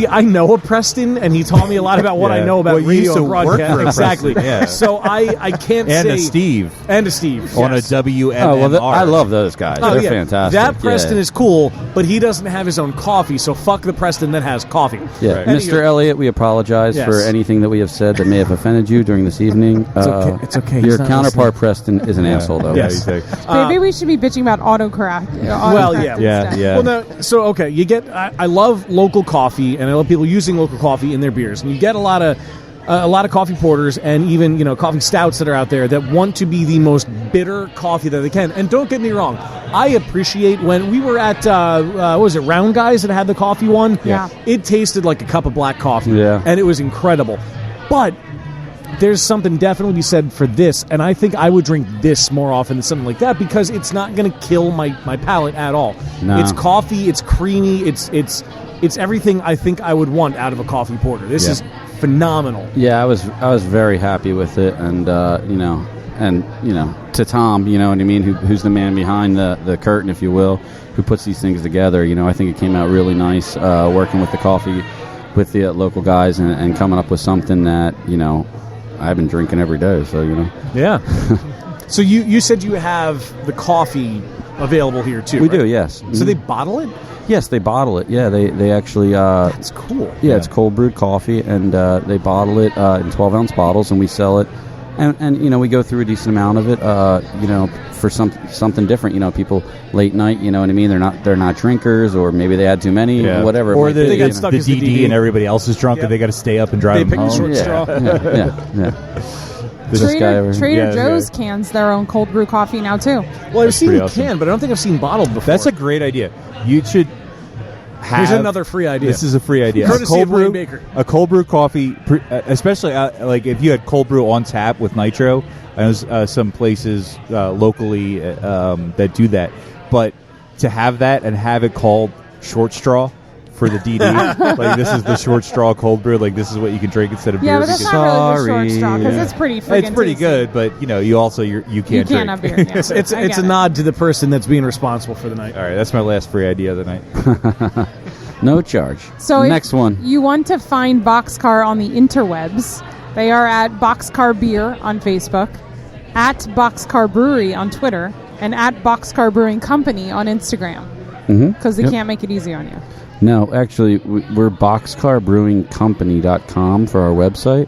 I know a Preston, and he taught me a lot about what I Yeah. know about Well, you radio used to and work broadcast. for a Exactly. Preston, yeah. So I can't And say a Steve and a Steve on yes. a WMMR. Oh, well, I love those guys. Oh, They're yeah. fantastic. That Preston yeah. is cool, but he doesn't have his own coffee, so fuck the Preston that has coffee. Yeah, Right. Mr. Elliott, we apologize Yes. for anything that we have said that may have offended you during this evening. okay. It's okay. Your He's not counterpart, Preston, is an asshole, though. Yeah, Yes. he's Maybe we should be bitching about autocorrect. Well, yeah. Yeah. Well, no, so okay, you get. I love local coffee, and I love people using local coffee in their beers, and you get a lot of coffee porters, and even coffee stouts that are out there that want to be the most bitter coffee that they can. And don't get me wrong, I appreciate when we were at what was it, Round Guys that had the coffee one. Yeah. It tasted like a cup of black coffee. Yeah. And it was incredible, but. There's something definitely to be said for this, and I think I would drink this more often than something like that because it's not going to kill my palate at all. No. It's coffee, it's creamy, it's everything I think I would want out of a coffee porter. This Yeah. is phenomenal. Yeah, I was very happy with it, and to Tom, you know what I mean, who's the man behind the curtain, if you will, who puts these things together. I think it came out really nice working with the coffee, with the local guys, and coming up with something that I've been drinking every day. So Yeah. So you said you have the coffee available here too. We right? do, yes. So they bottle it? Yes, they bottle it. Yeah, they actually. That's cool. Yeah, it's cold brewed coffee, and they bottle it in 12-ounce bottles, and we sell it. And we go through a decent amount of it. For something different. People late night. You know what I mean? They're not drinkers, or maybe they had too many, whatever. Or they got stuck the as the DD and everybody else is drunk, and they got to stay up and drive. They them pick home. the short straw. Yeah. Trader Joe's cans their own cold brew coffee now too. Well, I've seen awesome. canned, but I don't think I've seen bottled before. That's a great idea. You should have. Here's another free idea. This is a free idea. Courtesy of Wayne Baker. A cold brew coffee, especially like if you had cold brew on tap with nitro. There's some places locally that do that, but to have that and have it called short straw for the DD, like this is the short straw cold brew. Like this is what you can drink instead of beer. Yeah, but that's not really the short straw because it's pretty freaking It's pretty tasty. good, but you also you can't drink. Have beer. Yeah. It's a nod to the person that's being responsible for the night. All right, that's my last free idea of the night. No charge. So next one. You want to find Boxcar on the interwebs? They are at Boxcar Beer on Facebook, at Boxcar Brewery on Twitter, and at Boxcar Brewing Company on Instagram. Because they can't make it easy on you. No, actually, we're boxcarbrewingcompany.com for our website.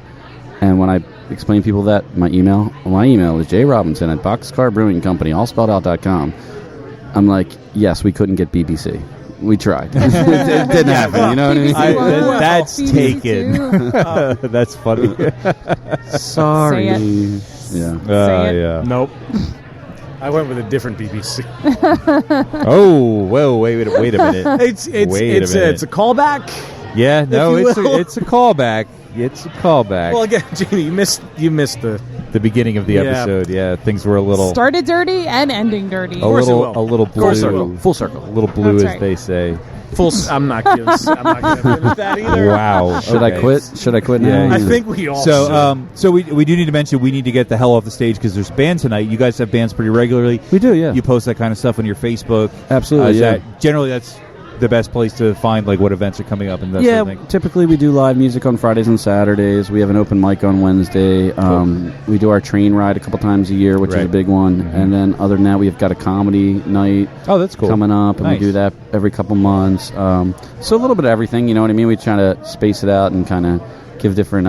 And when I explain to people that, my email is jrobinson@boxcarbrewingcompany, all spelled out.com. I'm like, yes, we couldn't get BBC. We tried. It didn't happen. You know what I mean? That's BBC taken. That's funny. Sorry. Say Yeah. Yeah. Nope. I went with a different BBC. Oh, whoa! Wait a minute. It's a callback. Yeah, no, if you will. it's a callback. It's a callback. Well, again, Jamie, you missed the beginning of the episode. Yeah, things were a little Started dirty and ending dirty. a little blue. Full circle. A little blue, That's as right. they say. I'm not going to finish that either. Wow. Should I quit? Should I quit now? Yeah, I think we all So, so we do need to mention we need to get the hell off the stage because there's band tonight. You guys have bands pretty regularly. We do, yeah. You post that kind of stuff on your Facebook. Absolutely, yeah. Generally, that's the best place to find like what events are coming up and that sort of thing. Typically we do live music on Fridays and Saturdays. We have an open mic on Wednesday. We do our train ride a couple times a year, which is a big one. And then other than that, we've got a comedy night. Oh, that's cool. Coming up, and Nice. we do that every couple months. So a little bit of everything, you know what I mean? We try to space it out and kind of give different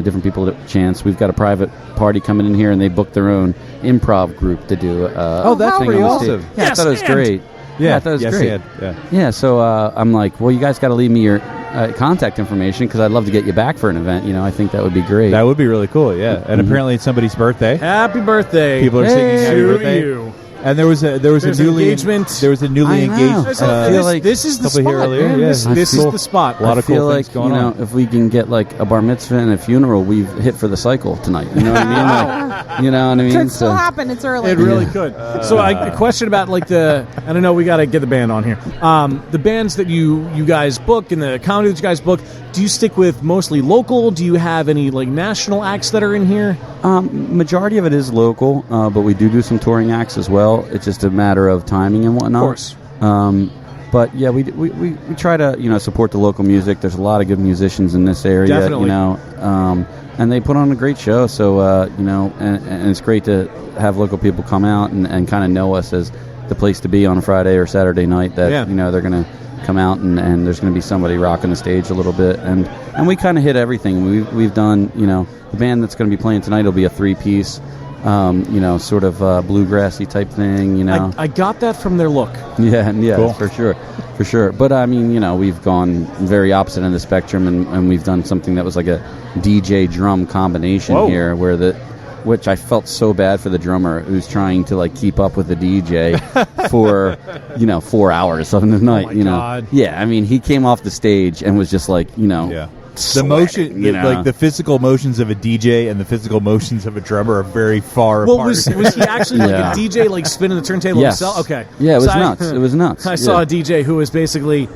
different people a chance. We've got a private party coming in here, and they booked their own improv group to do. That's thing pretty on the stage. awesome. Yeah, I thought it was great. Yeah, I thought it was yes, great. Yeah. Yeah, so I'm like, well, you guys got to leave me your contact information because I'd love to get you back for an event. You know, I think that would be great. That would be really cool, yeah. And apparently it's somebody's birthday. Happy birthday. People are singing happy to birthday. you. And there was a There's newly engagement. There was a newly I know. engaged. I feel like this is the couple spot. here earlier, Man. yeah. This is the spot. A lot I of cool feel things like, going on. if we can get like a bar mitzvah and a funeral, we've hit for the cycle tonight. You know what I mean? Like, you know what I mean? Could still happen. It's early. It really could. So a question about like I don't know, we got to get the band on here. The bands that you guys book and the comedy that you guys book, do you stick with mostly local? Do you have any like national acts that are in here? Majority of it is local, but we do some touring acts as well. It's just a matter of timing and whatnot. Of course. But yeah, we try to support the local music. There's a lot of good musicians in this area. Definitely. And they put on a great show. So and it's great to have local people come out and kind of know us as the place to be on a Friday or Saturday night. That they're gonna come out and there's going to be somebody rocking the stage a little bit, and we kind of hit everything. We've done, the band that's going to be playing tonight will be a 3-piece, sort of bluegrassy type thing. I got that from their look. Yeah, Cool. for sure. But I mean, we've gone very opposite end of the spectrum, and we've done something that was like a DJ drum combination here, which I felt so bad for the drummer who's trying to like keep up with the DJ for 4 hours of the night. Oh my God. Yeah, I mean, he came off the stage and was just like, The sweating, motion, like the physical motions of a DJ and the physical motions of a drummer are very far apart. Was he actually like a DJ, like spinning the turntable Yes. himself? Okay. Yeah, it was So nuts. It was nuts. I saw a DJ who was basically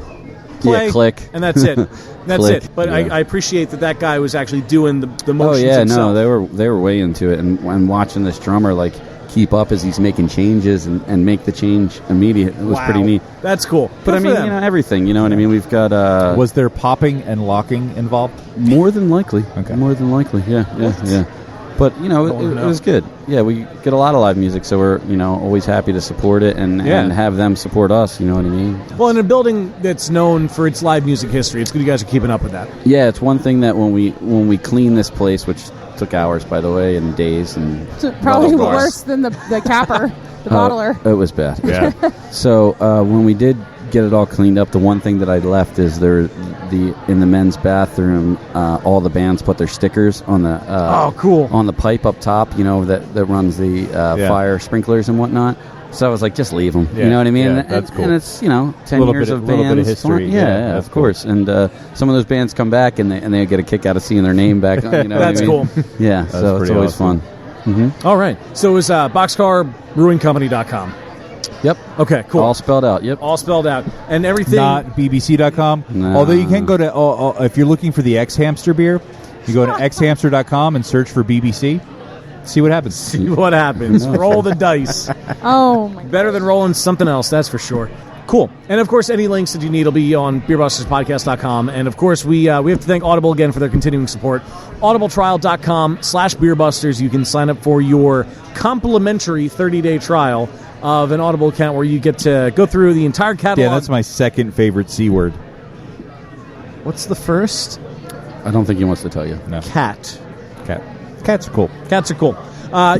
play, click, and that's it. That's Click. it. But I appreciate that guy was actually doing the Oh motions yeah, himself. no, they were way into it, and watching this drummer like keep up as he's making changes and make the change immediate. It was pretty neat. That's cool. But Good I for mean, them. everything. You know what I mean? We've got Was there popping and locking involved? more than likely. Okay. More than likely. Yeah. But, you know, it was good. Yeah, we get a lot of live music, so we're, you know, always happy to support it and have them support us, you know what I mean? Well, in a building that's known for its live music history, it's good you guys are keeping up with that. Yeah, it's one thing that when we clean this place, which took hours, by the way, and days. And probably worse than the capper, the bottler. It was bad. Yeah. So when we did get it all cleaned up, the one thing that I left is in the men's bathroom, all the bands put their stickers on the cool, on the pipe up top, you know, that runs the fire sprinklers and whatnot. So I was like, just leave them. Yeah. You know what I mean? Yeah, that's cool. And it's, you know, 10 years of bands. A little bit of history. Yeah, of course. And some of those bands come back and they get a kick out of seeing their name back. You know that's what I mean? cool. Yeah, so it's always fun. Mm-hmm. All right. So it was boxcarbrewingcompany.com. Yep. Okay, cool. All spelled out. Yep. All spelled out. And everything. Not bbc.com. No. Although you can go to, if you're looking for the X-Hamster beer, you go to xhamster.com and search for BBC. See what happens. See what happens. Roll the dice. Oh, my Better than rolling something else, that's for sure. Cool. And, of course, any links that you need will be on beerbusterspodcast.com. And, of course, we have to thank Audible again for their continuing support. audibletrial.com/beerbusters. You can sign up for your complimentary 30-day trial of an Audible account where you get to go through the entire catalog. Yeah, that's my second favorite C word. What's the first? I don't think he wants to tell you. No. Cat. Cats are cool. Cats are cool.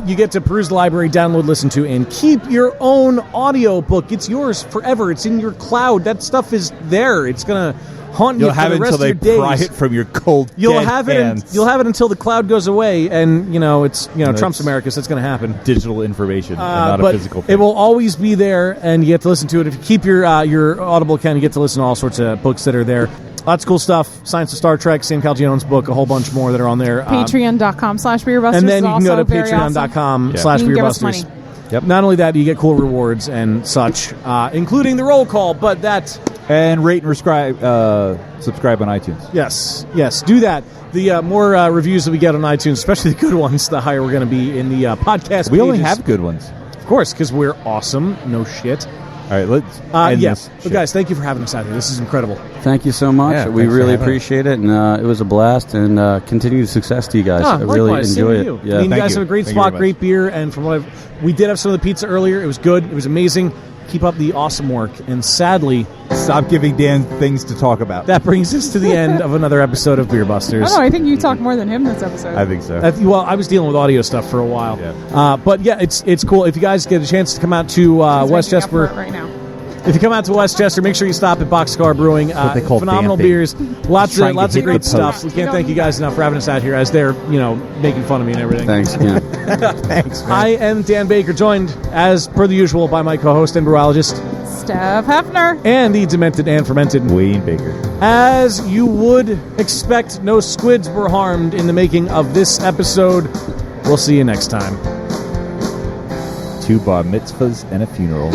You get to peruse the library, download, listen to, and keep your own audio book. It's yours forever. It's in your cloud. That stuff is there. It's going to haunt you for the rest of your days. You'll have it until they pry it from your cold You'll dead have hands. it. You'll have it until the cloud goes away, and it's Trump's America, so it's going to happen. Digital information, and not a but physical thing. it will always be there, and you get to listen to it. If you keep your Audible account, you get to listen to all sorts of books that are there. Lots of cool stuff. Science of Star Trek, Sam Calgione's book, a whole bunch more that are on there. Patreon.com/beerbusters. And then you can go to patreon.com/beerbusters. patreon.com/beerbusters. Yep. Not only that, you get cool rewards and such, including the roll call, but that... And rate and subscribe on iTunes. Yes, do that. The more reviews that we get on iTunes, especially the good ones, the higher we're going to be in the podcast We only pages. have good ones. Of course, because we're awesome. No shit. All right, let's end this. But guys, thank you for having us out here. This is incredible. Thank you so much. Yeah, we really appreciate it, and it was a blast. And continued success to you guys. I really likewise, enjoy same to it. you. Yeah, I mean, you thank guys you. have a great Thank you spot, very great beer, and from what we did have some of the pizza earlier. It was good. It was amazing. Keep up the awesome work. And sadly, stop giving Dan things to talk about. that brings us to the end of another episode of Beer Busters. I don't know. I think you talked more than him this episode. I think so. Well, I was dealing with audio stuff for a while. Yeah. But yeah, it's cool. If you guys get a chance to come out to Westchester right now. If you come out to Westchester, make sure you stop at Boxcar Brewing. what they call phenomenal vamping. beers, lots Trying of to hit great the stuff. post. We can't thank you guys enough for having us out here as they're making fun of me and everything. Thanks again. Thanks, man. I am Dan Baker, joined as per the usual by my co-host and brewologist Steph Hefner. and the demented and fermented Wayne Baker. As you would expect, no squids were harmed in the making of this episode. We'll see you next time. 2 bar mitzvahs and a funeral.